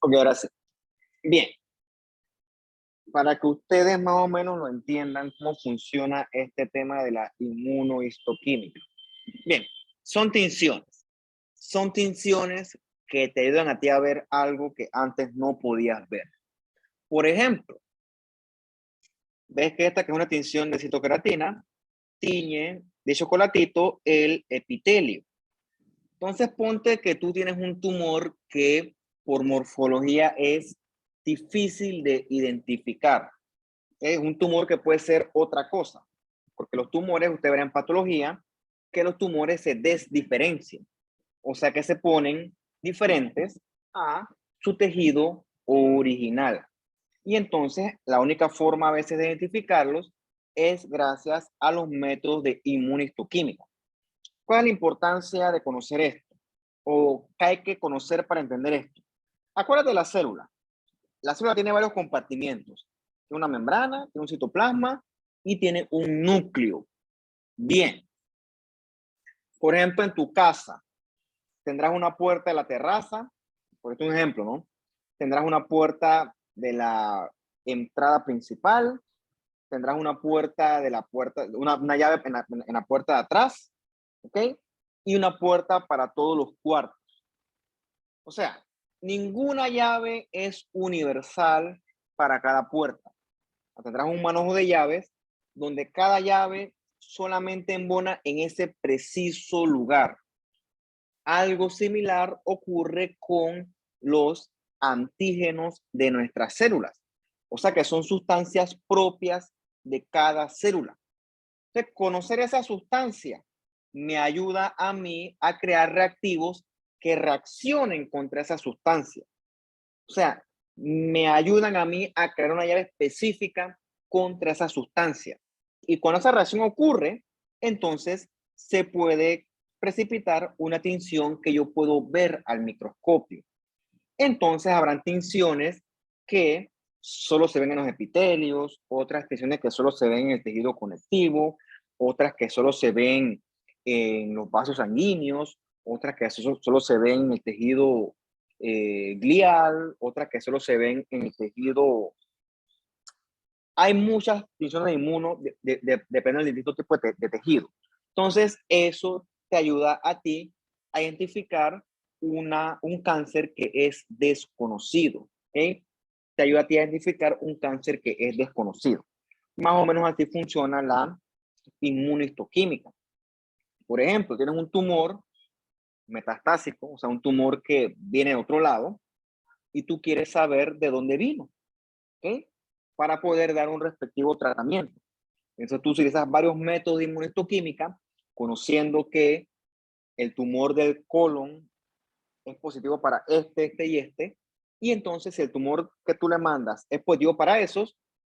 Ok, ahora sí. Bien. Para que ustedes más o menos lo entiendan cómo funciona este tema de la inmunohistoquímica. Bien, son tinciones. Son tinciones que te ayudan a ti a ver algo que antes no podías ver. Por ejemplo, ves que esta que es una tinción de citoceratina, tiñe de chocolatito el epitelio. Entonces ponte que tú tienes un tumor que por morfología es difícil de identificar. Es un tumor que puede ser otra cosa, porque los tumores, usted verá en patología, que los tumores se desdiferencian, o sea que se ponen diferentes a su tejido original. Y entonces la única forma a veces de identificarlos es gracias a los métodos de inmunohistoquímica. ¿Cuál es la importancia de conocer esto? ¿O qué hay que conocer para entender esto? Acuérdate de la célula. La célula tiene varios compartimientos. Tiene una membrana, tiene un citoplasma y tiene un núcleo. Bien. Por ejemplo, en tu casa tendrás una puerta de la terraza, por un ejemplo, ¿no? Tendrás una puerta de la entrada principal, tendrás una puerta de la puerta, una llave en la puerta de atrás, ¿ok? Y una puerta para todos los cuartos. O sea, ninguna llave es universal para cada puerta. Tendrás un manojo de llaves donde cada llave solamente embona en ese preciso lugar. Algo similar ocurre con los antígenos de nuestras células. O sea que son sustancias propias de cada célula. Entonces, conocer esa sustancia me ayuda a mí a crear reactivos que reaccionen contra esa sustancia. O sea, me ayudan a mí a crear una llave específica contra esa sustancia. Y cuando esa reacción ocurre, entonces se puede precipitar una tinción que yo puedo ver al microscopio. Entonces habrán tinciones que solo se ven en los epitelios, otras tinciones que solo se ven en el tejido conectivo, otras que solo se ven en los vasos sanguíneos, otras que solo se ven en el tejido glial, otras que solo se ven en el tejido. Hay muchas tinciones de inmuno, depende del distinto tipo de tejido. Entonces, eso te ayuda a ti a identificar un cáncer que es desconocido. ¿Okay? Te ayuda a ti a identificar un cáncer que es desconocido. Más o menos así funciona la inmunohistoquímica. Por ejemplo, tienes un tumor metastásico, o sea, un tumor que viene de otro lado, y tú quieres saber de dónde vino, ¿ok? Para poder dar un respectivo tratamiento. Entonces tú utilizas varios métodos de inmunohistoquímica, conociendo que el tumor del colon es positivo para y entonces si el tumor que tú le mandas es positivo para esos,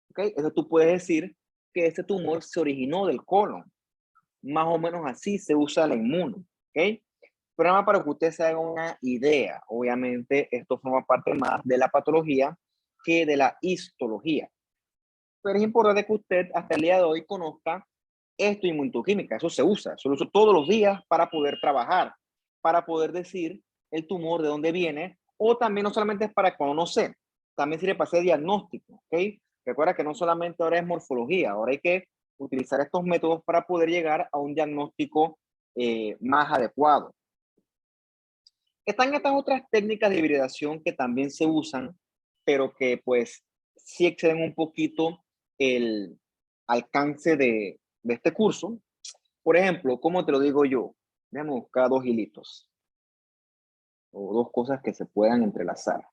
¿ok? Entonces tú puedes decir que ese tumor se originó del colon. Más o menos así se usa la inmuno, ¿ok? Pero nada más para que usted se haga una idea. Obviamente esto forma parte más de la patología que de la histología. Pero es importante que usted hasta el día de hoy conozca esto inmunoquímica. Eso se usa, eso lo uso todos los días para poder trabajar, para poder decir el tumor de dónde viene, o también no solamente es para conocer, también sirve para hacer diagnóstico, ¿ok? Recuerda que no solamente ahora es morfología, ahora hay que utilizar estos métodos para poder llegar a un diagnóstico más adecuado. Están estas otras técnicas de hibridación que también se usan, pero que pues sí exceden un poquito el alcance de este curso. Por ejemplo, ¿cómo te lo digo yo? Déjame buscar dos hilitos o dos cosas que se puedan entrelazar.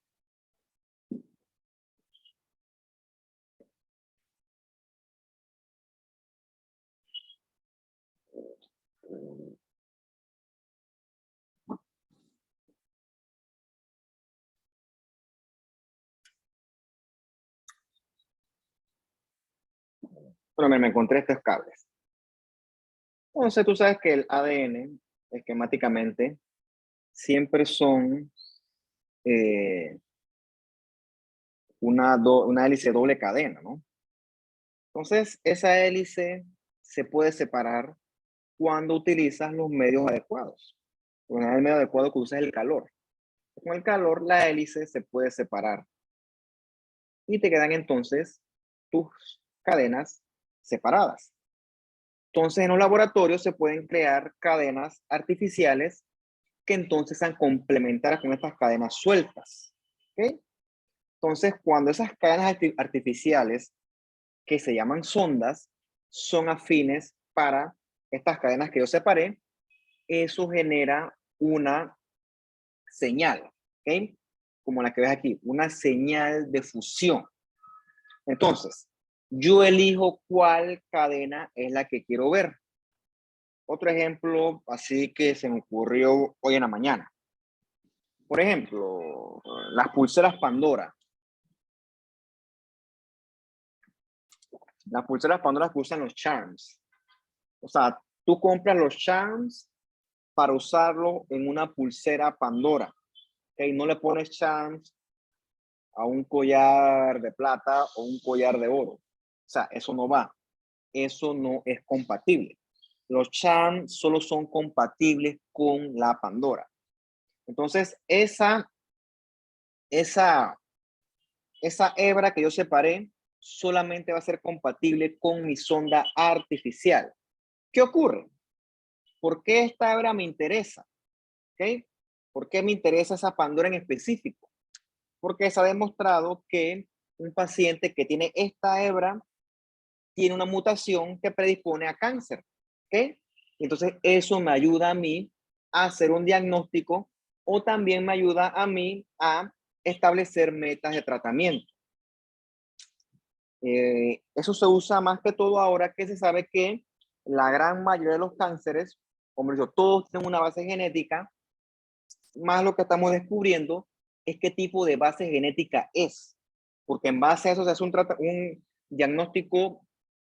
Bueno, me encontré estos cables. Entonces, tú sabes que el ADN, esquemáticamente, siempre son una hélice doble cadena, ¿no? Entonces, esa hélice se puede separar cuando utilizas los medios adecuados. El medio adecuado que usas es el calor. Con el calor, la hélice se puede separar. Y te quedan entonces tus cadenas separadas. Entonces, en un laboratorio se pueden crear cadenas artificiales que entonces sean complementarias con estas cadenas sueltas. ¿Okay? Entonces, cuando esas cadenas artificiales, que se llaman sondas, son afines para estas cadenas que yo separé, eso genera una señal, ¿ok? Como la que ves aquí, una señal de fusión. Entonces, yo elijo cuál cadena es la que quiero ver. Otro ejemplo, así que se me ocurrió hoy en la mañana. Por ejemplo, las pulseras Pandora. Las pulseras Pandora que usan los charms. O sea, tú compras los charms para usarlo en una pulsera Pandora. ¿Okay? No le pones charms a un collar de plata o un collar de oro. O sea, eso no va. Eso no es compatible. Los charms solo son compatibles con la Pandora. Entonces, esa hebra que yo separé solamente va a ser compatible con mi sonda artificial. ¿Qué ocurre? ¿Por qué esta hebra me interesa? ¿Okay? ¿Por qué me interesa esa Pandora en específico? Porque se ha demostrado que un paciente que tiene esta hebra tiene una mutación que predispone a cáncer. ¿Okay? Entonces, eso me ayuda a mí a hacer un diagnóstico o también me ayuda a mí a establecer metas de tratamiento. Eso se usa más que todo ahora que se sabe que la gran mayoría de los cánceres, como yo, todos tienen una base genética. Más lo que estamos descubriendo es qué tipo de base genética es, porque en base a eso se hace un diagnóstico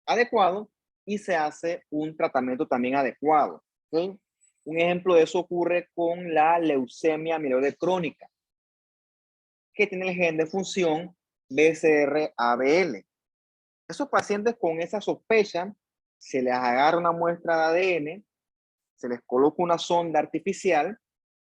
adecuado y se hace un tratamiento también adecuado. ¿Okay? Un ejemplo de eso ocurre con la leucemia amiloide crónica, que tiene el gen de función BCR-ABL. Esos pacientes con esa sospecha, se les agarra una muestra de ADN, se les coloca una sonda artificial,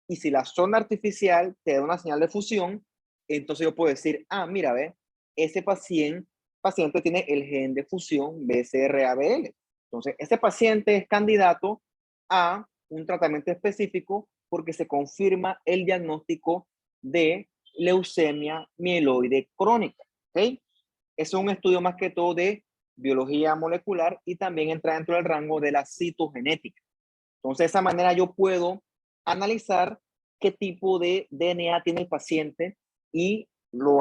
y si la sonda artificial te da una señal de fusión, entonces yo puedo decir, mira, ve, ese paciente tiene el gen de fusión BCR-ABL. Entonces, ese paciente es candidato a un tratamiento específico porque se confirma el diagnóstico de leucemia mieloide crónica. ¿Okay? Es un estudio más que todo de biología molecular y también entra dentro del rango de la citogenética. Entonces, de esa manera yo puedo analizar qué tipo de DNA tiene el paciente y lo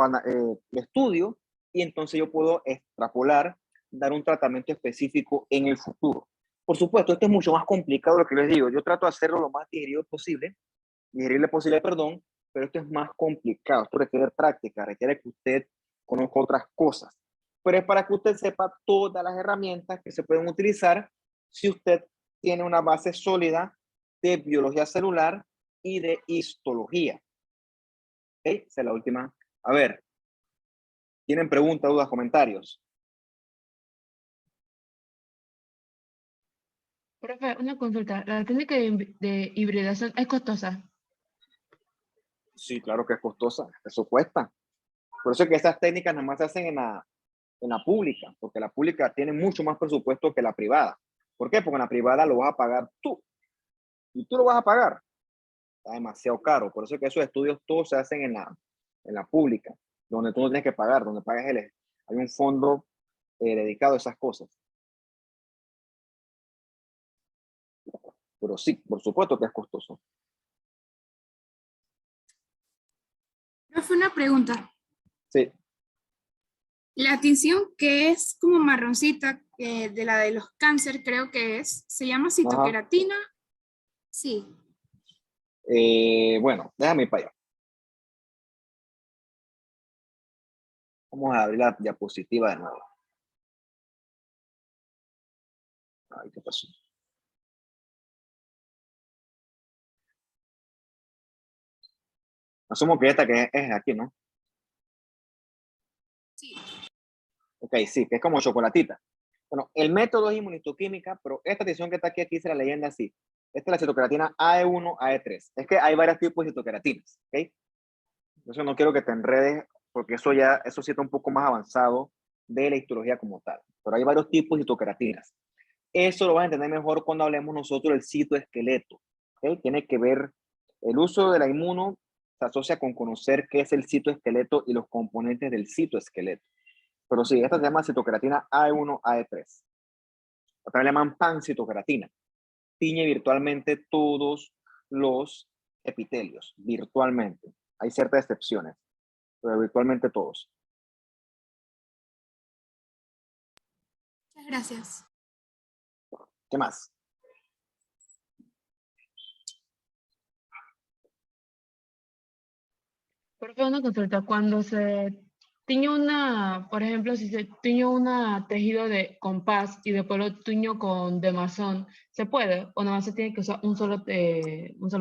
estudio y entonces yo puedo extrapolar, dar un tratamiento específico en el futuro. Por supuesto, esto es mucho más complicado de lo que les digo. Yo trato de hacerlo lo más digerible posible, pero esto es más complicado. Esto requiere práctica, requiere que usted conozca otras cosas. Pero es para que usted sepa todas las herramientas que se pueden utilizar si usted tiene una base sólida de biología celular y de histología. ¿Okay? Esa es la última. A ver, ¿tienen preguntas, dudas, comentarios? Profe, una consulta. ¿La técnica de hibridación es costosa? Sí, claro que es costosa. Eso cuesta. Por eso es que esas técnicas nada más se hacen en la pública, porque la pública tiene mucho más presupuesto que la privada. ¿Por qué? Porque en la privada lo vas a pagar tú. Y tú lo vas a pagar. Está demasiado caro. Por eso es que esos estudios todos se hacen en la pública, donde tú no tienes que pagar, donde pagas hay un fondo dedicado a esas cosas. Pero sí, por supuesto que es costoso. Profe, una pregunta. Sí. La tinción que es como marroncita, de la de los cáncer, creo que se llama citoqueratina. Sí. Bueno, déjame ir para allá. Vamos a abrir la diapositiva de nuevo. Ay, ¿qué pasó? Asumo que esta que es aquí, ¿no? Sí. Ok, sí, que es como chocolatita. Bueno, el método es inmunistoquímica, pero esta tinción que está aquí se la leyenda así. Esta es la citoqueratina AE1, AE3. Es que hay varios tipos de citoqueratinas, ¿ok? Entonces no quiero que te enredes, porque eso sí está un poco más avanzado de la histología como tal. Pero hay varios tipos de citoqueratinas. Eso lo vas a entender mejor cuando hablemos nosotros del citoesqueleto, ¿ok? Tiene que ver, el uso de la inmuno se asocia con conocer qué es el citoesqueleto y los componentes del citoesqueleto. Pero sí, esta se llama citoqueratina AE1, AE3. También le llaman pancitoqueratina. Tiñe virtualmente todos los epitelios, virtualmente. Hay ciertas excepciones, pero virtualmente todos. Muchas gracias. ¿Qué más? Profe, una consulta. Cuando se tiñe por ejemplo, si se tiñe una tejido de compás y después lo tiño con de masón, ¿se puede? ¿O nada más se tiene que usar un solo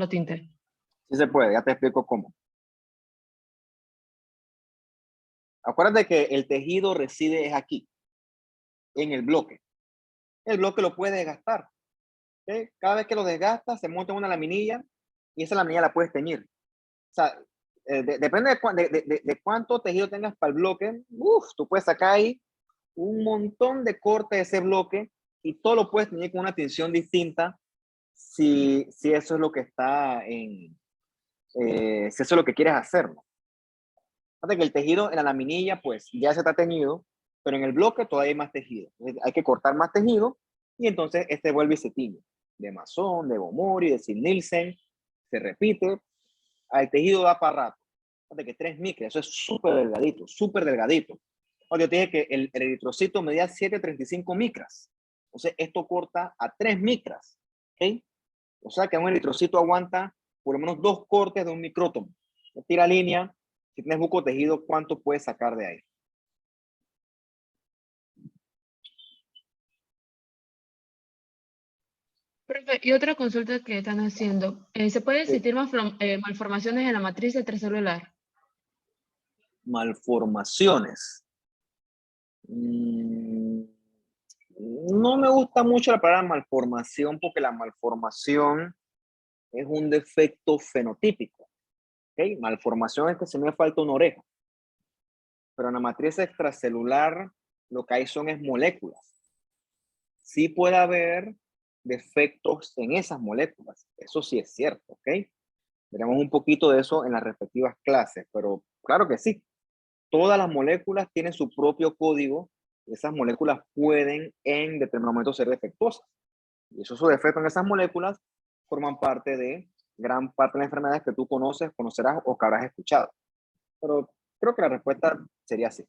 tinte? Sí se puede, ya te explico cómo. Acuérdate que el tejido reside es aquí, en el bloque. El bloque lo puedes desgastar. ¿Okay? Cada vez que lo desgastas, se monta una laminilla y esa laminilla la puedes teñir. O sea, depende de cuánto tejido tengas para el bloque. Tú puedes sacar ahí un montón de corte de ese bloque y todo lo puedes teñir con una tinción distinta si eso es lo que está si eso es lo que quieres hacer, ¿no? Fíjate que el tejido en la laminilla pues ya se está teñido, pero en el bloque todavía hay más tejido. Hay que cortar más tejido y entonces este vuelve y se tiñe. De Masón, de Gomori, de Sid-Nielsen, se repite. El tejido da para rato. Fíjate que 3 micras, eso es súper delgadito, súper delgadito. Yo te dije que el eritrocito medía 7,35 micras. Entonces esto corta a 3 micras. ¿Okay? O sea que un eritrocito aguanta por lo menos 2 cortes de un micrótomo. Tira línea. Si tienes buco tejido, ¿cuánto puedes sacar de ahí? Profe, y otra consulta que están haciendo. ¿Se puede existir malformaciones en la matriz extracelular? Malformaciones. No me gusta mucho la palabra malformación porque la malformación es un defecto fenotípico. ¿Okay? Malformación es que se me falta una oreja. Pero en la matriz extracelular lo que hay es moléculas. Sí puede haber defectos en esas moléculas. Eso sí es cierto, ¿ok? Veremos un poquito de eso en las respectivas clases, pero claro que sí. Todas las moléculas tienen su propio código. Esas moléculas pueden en determinado momento ser defectuosas. Y esos defectos en esas moléculas forman parte de gran parte de las enfermedades que tú conocerás o que habrás escuchado. Pero creo que la respuesta sería sí.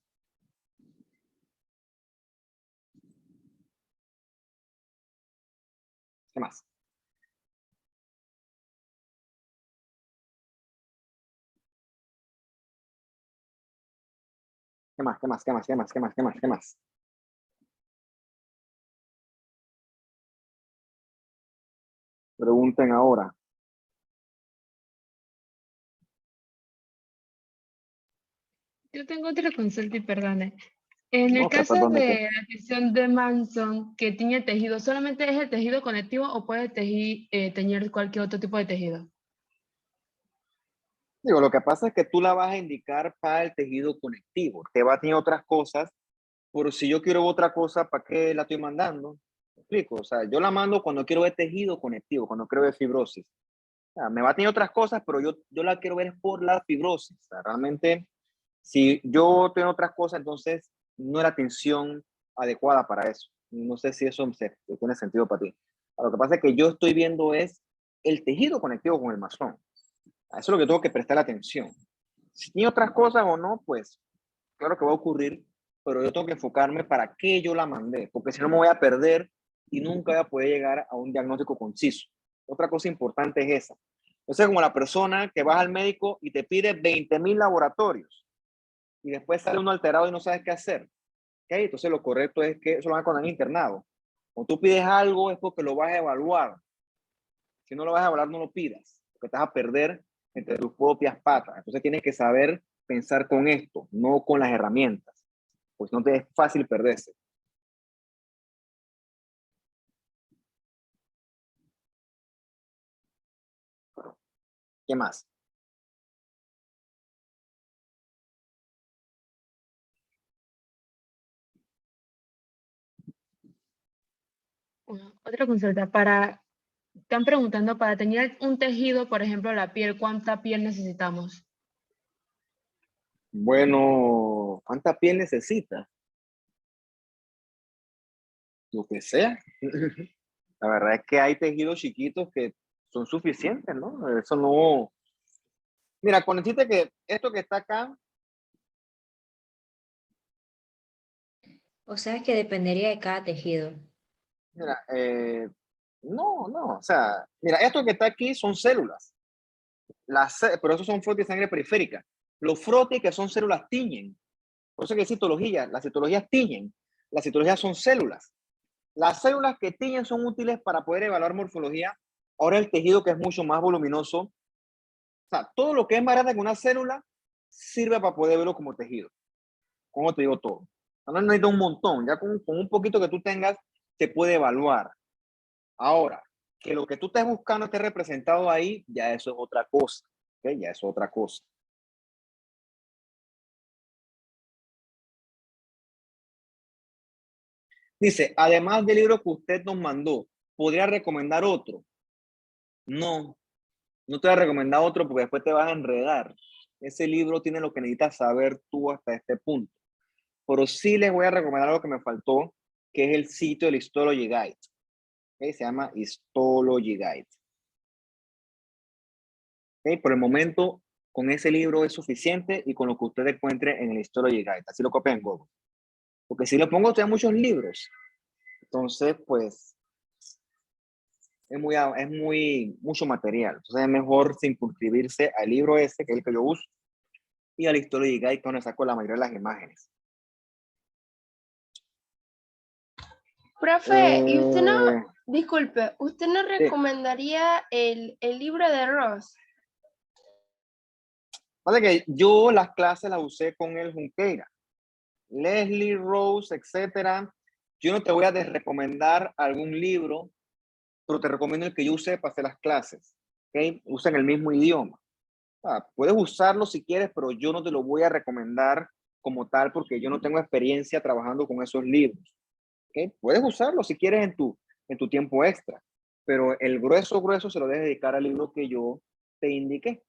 ¿Qué más? ¿Qué más? ¿Qué más? ¿Qué más? ¿Qué más? ¿Qué más? ¿Qué más? ¿Qué más? Pregunten ahora. Yo tengo otra consulta y perdone. En el Ok, caso perdón, ¿de qué? de la tinción de Manson que tiñe tejido, ¿solamente es el tejido conectivo o puede teñir cualquier otro tipo de tejido? Digo, lo que pasa es que tú la vas a indicar para el tejido conectivo. Te va a tener otras cosas, pero si yo quiero otra cosa, ¿para qué la estoy mandando? ¿Me explico? O sea, yo la mando cuando quiero ver tejido conectivo, cuando quiero ver fibrosis. O sea, me va a tener otras cosas, pero yo la quiero ver por la fibrosis. O sea, realmente, si yo tengo otras cosas, entonces no es la atención adecuada para eso. No sé si eso tiene sentido para ti. Lo que pasa es que yo estoy viendo es el tejido conectivo con el masón. A eso es lo que tengo que prestar atención. Si tiene otras cosas o no, pues claro que va a ocurrir, pero yo tengo que enfocarme para qué yo la mandé, porque si no me voy a perder y nunca voy a poder llegar a un diagnóstico conciso. Otra cosa importante es esa. Entonces, como la persona que vas al médico y te pide 20,000 laboratorios y después sale uno alterado y no sabes qué hacer. ¿Okay? Entonces, lo correcto es que eso lo van cuando han internado. Cuando tú pides algo es porque lo vas a evaluar. Si no lo vas a evaluar, no lo pidas, porque te vas a perder entre tus propias patas. Entonces, tienes que saber pensar con esto, no con las herramientas, pues no te es fácil perderse. ¿Qué más? Otra consulta, están preguntando, para tener un tejido, por ejemplo, la piel, ¿cuánta piel necesitamos? Bueno, ¿cuánta piel necesitas? Lo que sea. La verdad es que hay tejidos chiquitos que son suficientes, ¿no? Eso no... Mira, con decirte que esto que está acá, O sea que dependería de cada tejido. mira, no, o sea, mira, esto que está aquí son células, pero esos son frotis de sangre periférica. Los frotis que son células tiñen, por eso que hay citología, las citologías tiñen, las citologías son células. Las células que tiñen son útiles para poder evaluar morfología. Ahora el tejido que es mucho más voluminoso, o sea, todo lo que es más grande que una célula sirve para poder verlo como tejido. ¿Cómo te digo todo? No necesitas un montón, ya con un poquito que tú tengas, se puede evaluar. Ahora, que lo que tú estés buscando esté representado ahí, ya eso es otra cosa. ¿Okay? Ya es otra cosa. Dice, además del libro que usted nos mandó, ¿podría recomendar otro? No, no te voy a recomendar otro porque después te vas a enredar. Ese libro tiene lo que necesitas saber tú hasta este punto. Pero sí les voy a recomendar algo que me faltó, que es el sitio del Histology Guide. ¿Okay? Se llama Histology Guide. ¿Okay? Por el momento, con ese libro es suficiente y con lo que usted encuentre en el Histology Guide. Así lo copian en Google. Porque si le pongo usted muchos libros, entonces, pues, mucho material. Entonces es mejor circunscribirse al libro ese, que es el que yo uso, y al Histology Guide, que es donde saco la mayoría de las imágenes. Profe, y usted no, disculpe, ¿usted no sí. recomendaría el libro de Ross? Pasa que yo las clases las usé con el Junqueira. Leslie, Rose, etcétera. Yo no te voy a desrecomendar algún libro, pero te recomiendo el que yo usé para hacer las clases. ¿Okay? Usen el mismo idioma. Puedes usarlo si quieres, pero yo no te lo voy a recomendar como tal porque yo no tengo experiencia trabajando con esos libros. ¿Okay? Puedes usarlo si quieres en tu tiempo extra, pero el grueso se lo debes dedicar al libro que yo te indiqué.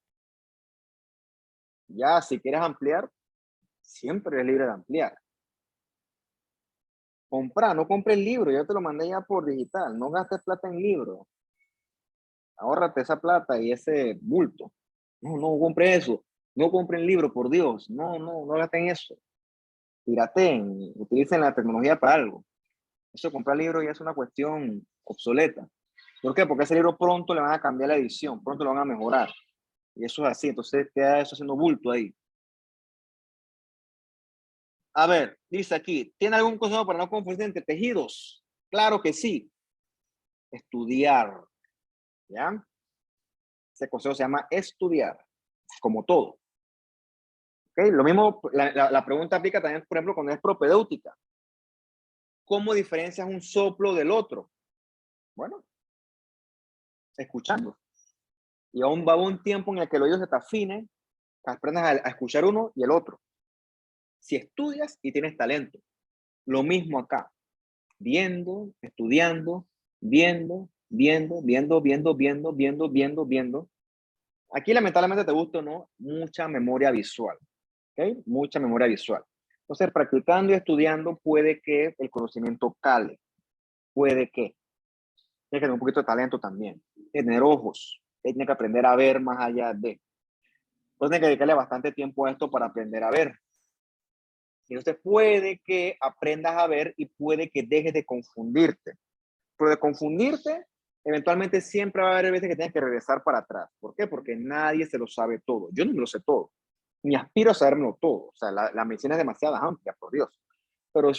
Ya, si quieres ampliar, siempre eres libre de ampliar. No compres el libro, yo te lo mandé ya por digital, no gastes plata en libro. Ahórrate esa plata y ese bulto. No compre eso, no compren libro, por Dios, no gasten eso. Pirateen, utilicen la tecnología para algo. Eso de comprar libros ya es una cuestión obsoleta. ¿Por qué? Porque ese libro pronto le van a cambiar la edición, pronto lo van a mejorar. Y eso es así, entonces queda eso haciendo bulto ahí. A ver, dice aquí, ¿tiene algún consejo para no confundir entre tejidos? Claro que sí. Estudiar, ¿ya? Ese consejo se llama estudiar, como todo. ¿Okay? Lo mismo, la pregunta aplica también, por ejemplo, cuando es propedéutica. ¿Cómo diferencias un soplo del otro? Bueno, escuchando. Y aún va un tiempo en el que el oído se te afine, que aprendas a escuchar uno y el otro. Si estudias y tienes talento. Lo mismo acá. Viendo, estudiando, viendo. Aquí lamentablemente, te gusta o no, mucha memoria visual. ¿Okay? Mucha memoria visual. Entonces, practicando y estudiando puede que el conocimiento cale. Puede que. Tiene que tener un poquito de talento también. Tiene que tener ojos. Tiene que aprender a ver más allá de. Entonces, tiene que dedicarle bastante tiempo a esto para aprender a ver. Y entonces puede que aprendas a ver y puede que dejes de confundirte. Pero de confundirte, eventualmente siempre va a haber veces que tienes que regresar para atrás. ¿Por qué? Porque nadie se lo sabe todo. Yo no me lo sé todo. Ni aspiro a sabérmelo todo. O sea, la medicina es demasiado amplia, por Dios. Pero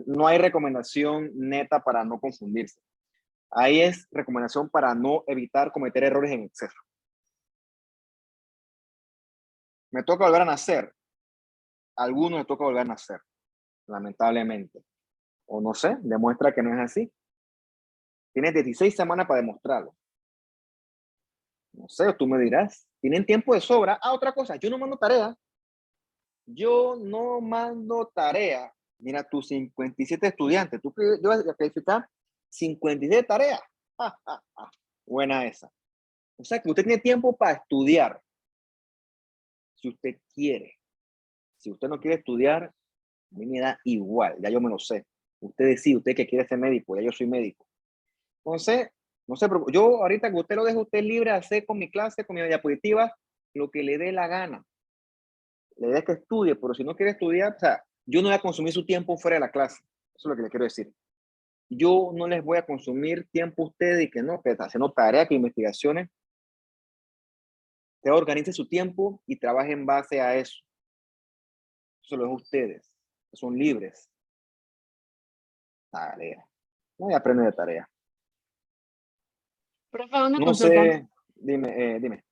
no hay recomendación neta para no confundirse. Ahí es recomendación para no evitar cometer errores en exceso. Me toca volver a nacer. A algunos les toca volver a nacer, lamentablemente. O no sé, demuestra que no es así. Tienes 16 semanas para demostrarlo. No sé, tú me dirás. ¿Tienen tiempo de sobra? Ah, otra cosa, yo no mando tarea. Yo no mando tarea. Mira, tus 57 estudiantes. Tú que yo voy a calificar 57 tareas. Buena esa. O sea que usted tiene tiempo para estudiar. Si usted quiere. Si usted no quiere estudiar, a mí me da igual. Ya yo me lo sé. Usted decide, usted que quiere ser médico. Ya yo soy médico. Entonces, no sé, yo ahorita que usted lo dejo usted libre de hacer con mi clase, con mi diapositiva, lo que le dé la gana. La idea es que estudie, pero si no quiere estudiar, o sea, yo no voy a consumir su tiempo fuera de la clase. Eso es lo que le quiero decir. Yo no les voy a consumir tiempo a ustedes y que no, que está haciendo tareas, que investigaciones. Usted organice su tiempo y trabaje en base a eso. Eso lo es ustedes. Son libres. Tarea. No voy a aprender de tarea. Profe, una No consulta. sé, dime.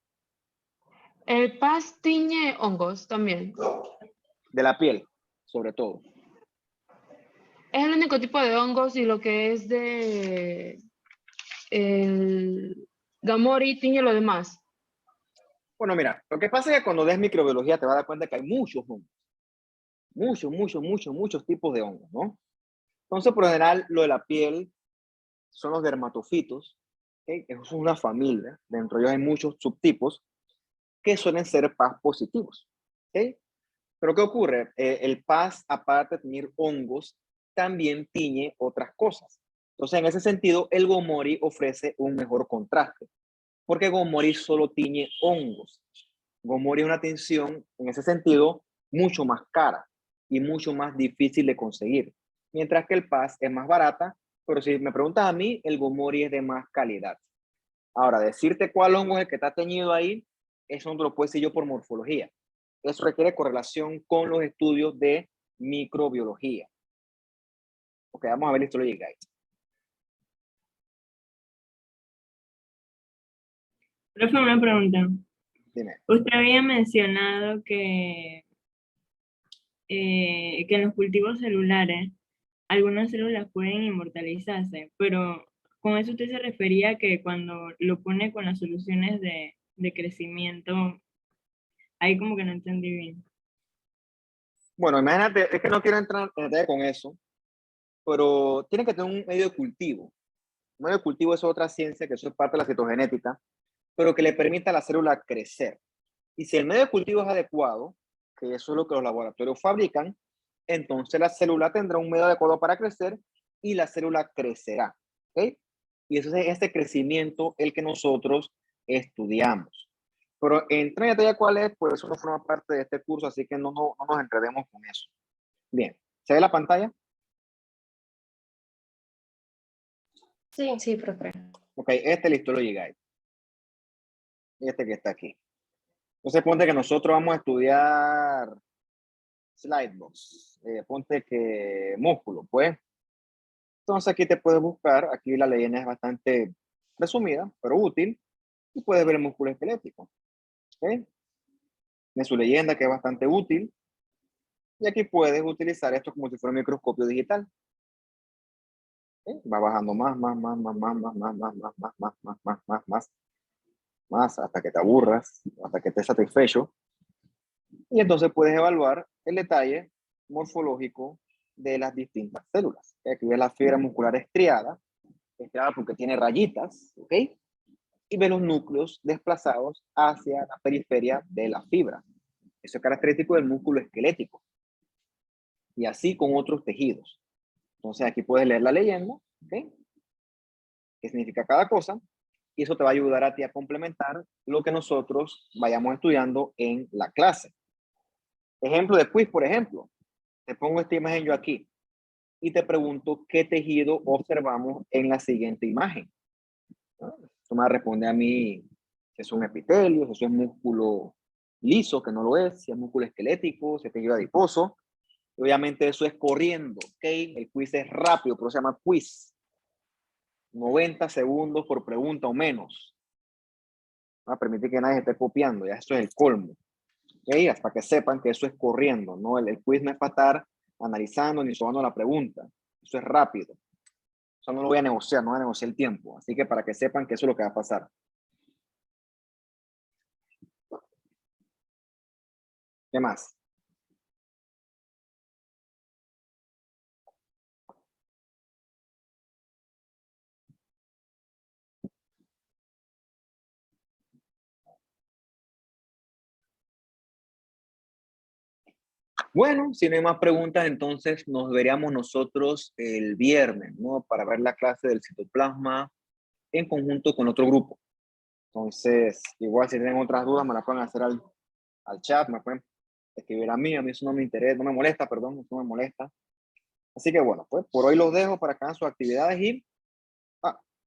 El PAS tiñe hongos también. De la piel, sobre todo. Es el único tipo de hongos y lo que es de el Gamori tiñe lo demás. Bueno, mira, lo que pasa es que cuando des microbiología te vas a dar cuenta que hay muchos hongos. Muchos tipos de hongos, ¿no? Entonces, por lo general, lo de la piel son los dermatofitos, ¿okay? Es una familia, dentro de ellos hay muchos subtipos que suelen ser PAS positivos, ¿okay? Pero ¿qué ocurre? El PAS, aparte de tener hongos, también tiñe otras cosas. Entonces, en ese sentido, el Gomori ofrece un mejor contraste, porque Gomori solo tiñe hongos. Gomori es una tinción, en ese sentido, mucho más cara y mucho más difícil de conseguir, mientras que el PAS es más barata, pero si me preguntas a mí, el Gomori es de más calidad. Ahora, decirte cuál hongo es el que está teñido ahí, eso no te lo puedo decir yo por morfología. Eso requiere correlación con los estudios de microbiología. Ok, vamos a ver la Histology Guide. Profe, una pregunta. Dime. Usted había mencionado que en los cultivos celulares algunas células pueden inmortalizarse, pero con eso usted se refería a que cuando lo pone con las soluciones de crecimiento, ahí como que no entendí bien. Bueno, imagínate, es que no quiero entrar en detalle con eso, pero tiene que tener un medio de cultivo. Un medio de cultivo es otra ciencia, que eso es parte de la citogenética, pero que le permita a la célula crecer. Y si el medio de cultivo es adecuado, que eso es lo que los laboratorios fabrican, entonces la célula tendrá un medio adecuado para crecer y la célula crecerá. ¿Okay? Y eso es este crecimiento el que nosotros estudiamos. Pero entrar en detalle cuál es, pues eso no forma parte de este curso, así que no nos enredemos con eso. Bien, ¿se ve la pantalla? Sí. Sí, profe. Ok, este es el Histology Guide. Este que está aquí. Entonces ponte que nosotros vamos a estudiar Slidebox. Ponte que músculo, pues. Entonces aquí te puedes buscar, aquí la leyenda es bastante resumida, pero útil, y puedes ver el músculo esquelético. ¿Okay? En su leyenda que es bastante útil, y aquí puedes utilizar esto como si fuera un microscopio digital. ¿Okay? Va bajando más, hasta que te aburras, hasta que estés satisfecho, y entonces puedes evaluar el detalle morfológico de las distintas células. Aquí ves la fibra muscular estriada porque tiene rayitas, ¿ok? Y ves los núcleos desplazados hacia la periferia de la fibra. Eso es característico del músculo esquelético. Y así con otros tejidos. Entonces aquí puedes leer la leyenda, ¿ok? ¿Qué significa cada cosa? Y eso te va a ayudar a ti a complementar lo que nosotros vayamos estudiando en la clase. Ejemplo de quiz, por ejemplo. Te pongo esta imagen yo aquí y te pregunto qué tejido observamos en la siguiente imagen. Tú me responde a mí si es un epitelio, si es un músculo liso, que no lo es, si es músculo esquelético, si es tejido adiposo. Obviamente eso es corriendo, ¿ok? El quiz es rápido, pero se llama quiz. 90 segundos por pregunta o menos. No va a permitir que nadie esté copiando, ya esto es el colmo. ¿Ok? Hasta que sepan que eso es corriendo, ¿no? El quiz no es para estar analizando ni sobando la pregunta. Eso es rápido. Eso no lo voy a negociar, no voy a negociar el tiempo. Así que para que sepan que eso es lo que va a pasar. ¿Qué más? Bueno, si no hay más preguntas, entonces nos veríamos nosotros el viernes, ¿no? Para ver la clase del citoplasma en conjunto con otro grupo. Entonces, igual si tienen otras dudas, me las pueden hacer al chat, me pueden escribir a mí eso no me interesa, no me molesta, perdón, eso no me molesta. Así que bueno, pues por hoy los dejo para que hagan sus actividades y,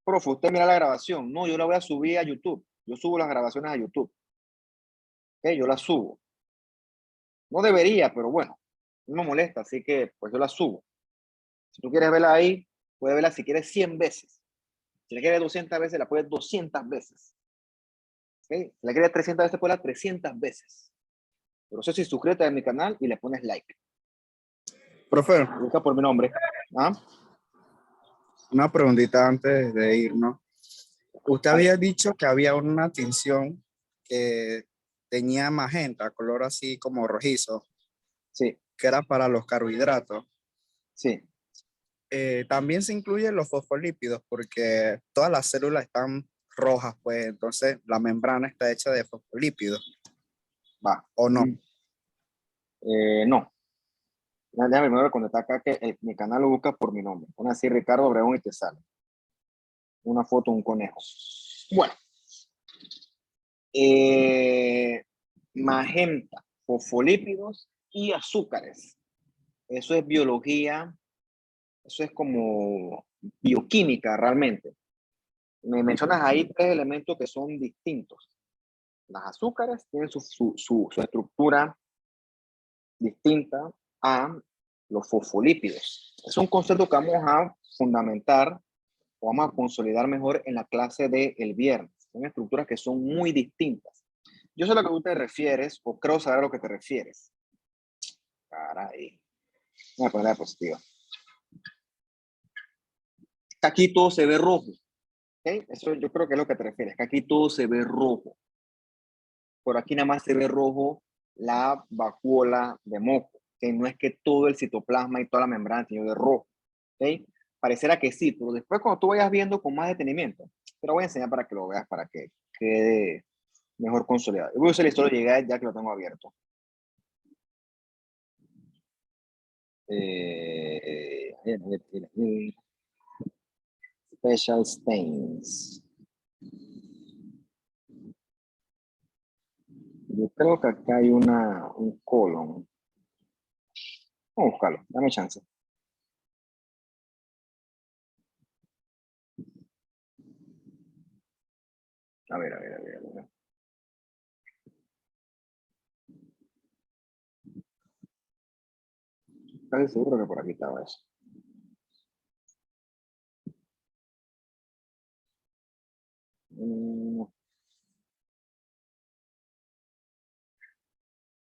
profe, usted mira la grabación. No, yo la voy a subir a YouTube. Yo subo las grabaciones a YouTube. ¿Ok? Yo las subo. No debería, pero bueno, no me molesta, así que pues yo las subo. Si tú quieres verla ahí, puedes verla si quieres 100 veces. Si la quieres 200 veces, la puedes 200 veces. ¿Ok? Si la quieres 300 veces, puedes 300 veces. Pero eso sí, suscríbete a mi canal y le pones like. Profe, Busca por mi nombre. ¿Ah? una preguntita antes de irnos. Usted Vale. había dicho que había una tinción que tenía magenta, color así como rojizo, Sí, que era para los carbohidratos. sí. También se incluyen los fosfolípidos porque todas las células están rojas, pues entonces la membrana está hecha de fosfolípidos, Va. ¿o no? No. Déjame primero contestar acá que mi canal lo busca por mi nombre. Pon así Ricardo Obregón y te sale. Una foto de un conejo. Bueno. Magenta, fosfolípidos y azúcares. Eso es biología, eso es como bioquímica realmente. Me mencionas ahí 3 elementos que son distintos. Las azúcares tienen su estructura distinta a los fosfolípidos. Es un concepto que vamos a fundamentar o vamos a consolidar mejor en la clase del viernes. Son estructuras que son muy distintas. Yo sé a lo que tú te refieres, o creo saber a lo que te refieres. Caray. Voy a poner la diapositiva. Aquí todo se ve rojo. ¿Okay? Eso yo creo que es lo que te refieres. Que aquí todo se ve rojo. Por aquí nada más se ve rojo la vacuola de moco. Que no es que todo el citoplasma y toda la membrana tiene de rojo. ¿Okay? Pareciera que sí, pero después cuando tú vayas viendo con más detenimiento, te lo voy a enseñar para que lo veas, para que quede mejor consolidado. Voy a usar la historia llegar ya que lo tengo abierto. Special stains. Yo creo que acá hay un colon. Vamos a buscarlo, dame chance. A ver. Casi seguro que por aquí estaba eso.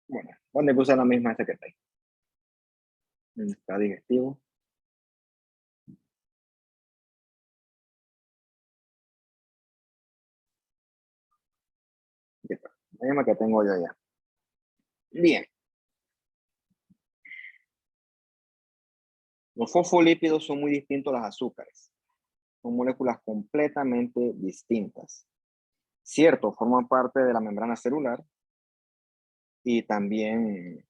Bueno, ¿dónde puse la misma esta que está ahí? Está digestivo. Aquí está. La misma que tengo yo ya. Bien. Los fosfolípidos son muy distintos a los azúcares. Son moléculas completamente distintas. Cierto, forman parte de la membrana celular y también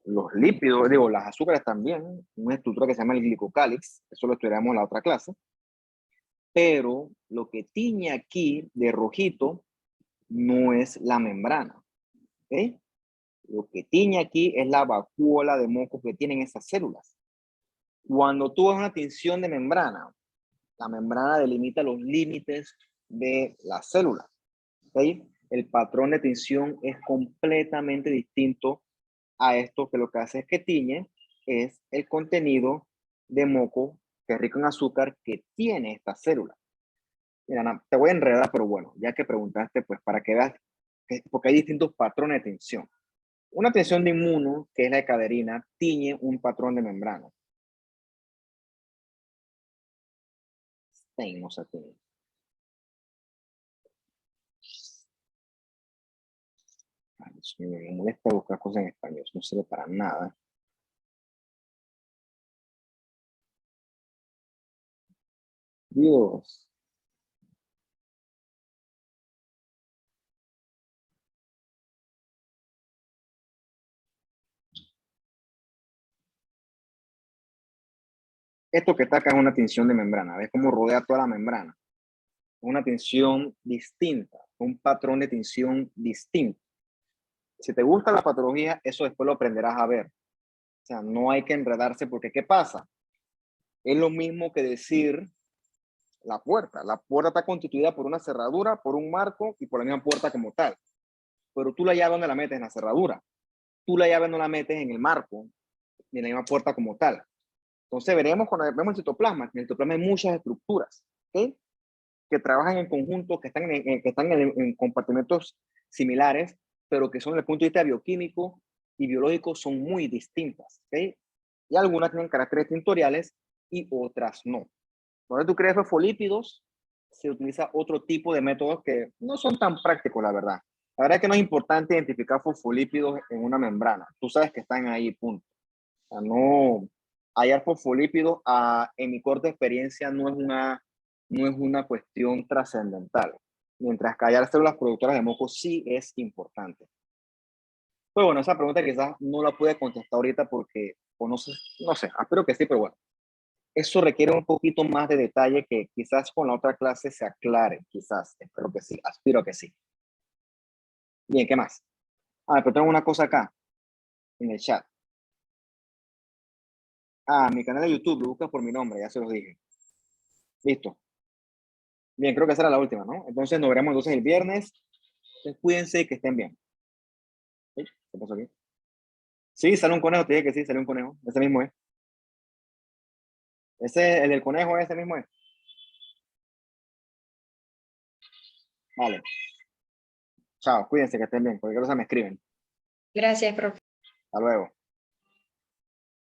los lípidos, las azúcares también, una estructura que se llama el glicocálix, eso lo estudiaremos en la otra clase, pero lo que tiñe aquí de rojito no es la membrana, ¿ok? Lo que tiñe aquí es la vacuola de moco que tienen esas células. Cuando tú ves una tinción de membrana, la membrana delimita los límites de la célula, ¿ok? El patrón de tinción es completamente distinto a esto, que lo que hace es que tiñe es el contenido de moco que es rico en azúcar que tiene esta célula. Mira, te voy a enredar, pero bueno, ya que preguntaste, pues para que veas, porque hay distintos patrones de tinción. Una tinción de inmuno, que es la de caderina, tiñe un patrón de membrana. No se tiñe. Ay, Dios mío, me molesta buscar cosas en español, no sirve para nada. Dios. Esto que está acá es una tensión de membrana. ¿Ves cómo rodea toda la membrana? Una tensión distinta, un patrón de tensión distinto. Si te gusta la patología, eso después lo aprenderás a ver. O sea, no hay que enredarse porque ¿qué pasa? Es lo mismo que decir la puerta. La puerta está constituida por una cerradura, por un marco y por la misma puerta como tal. Pero tú la llave, ¿dónde la metes? En la cerradura. Tú la llave no la metes en el marco ni en la misma puerta como tal. Entonces veremos cuando vemos el citoplasma. En el citoplasma hay muchas estructuras, ¿okay? Que trabajan en conjunto, que están en compartimentos similares, pero que son desde el punto de vista bioquímico y biológico son muy distintas, ¿okay? Y algunas tienen caracteres tintoriales y otras no. Cuando tú creas fosfolípidos, se utiliza otro tipo de métodos que no son tan prácticos, la verdad. La verdad es que no es importante identificar fosfolípidos en una membrana. Tú sabes que están ahí, punto. O sea, no, hallar fosfolípidos en mi corta experiencia no es una cuestión trascendental. Mientras que hallar células productoras de moco sí es importante. Pero bueno, esa pregunta quizás no la pude contestar ahorita porque, o no sé, espero que sí, pero bueno. Eso requiere un poquito más de detalle que quizás con la otra clase se aclare, quizás, espero que sí, aspiro que sí. Bien, ¿qué más? Pero tengo una cosa acá, en el chat. Mi canal de YouTube, lo buscas por mi nombre, ya se los dije. Listo. Bien, creo que esa era la última, ¿no? Entonces nos veremos entonces el viernes. Entonces, cuídense y que estén bien. ¿Sí? ¿Qué pasó aquí? Sí, sale un conejo, te dije que sí, salió un conejo. Ese mismo es. El del conejo, ese mismo es. Vale. Chao, cuídense que estén bien. Cualquier cosa me escriben. Gracias, profe. Hasta luego.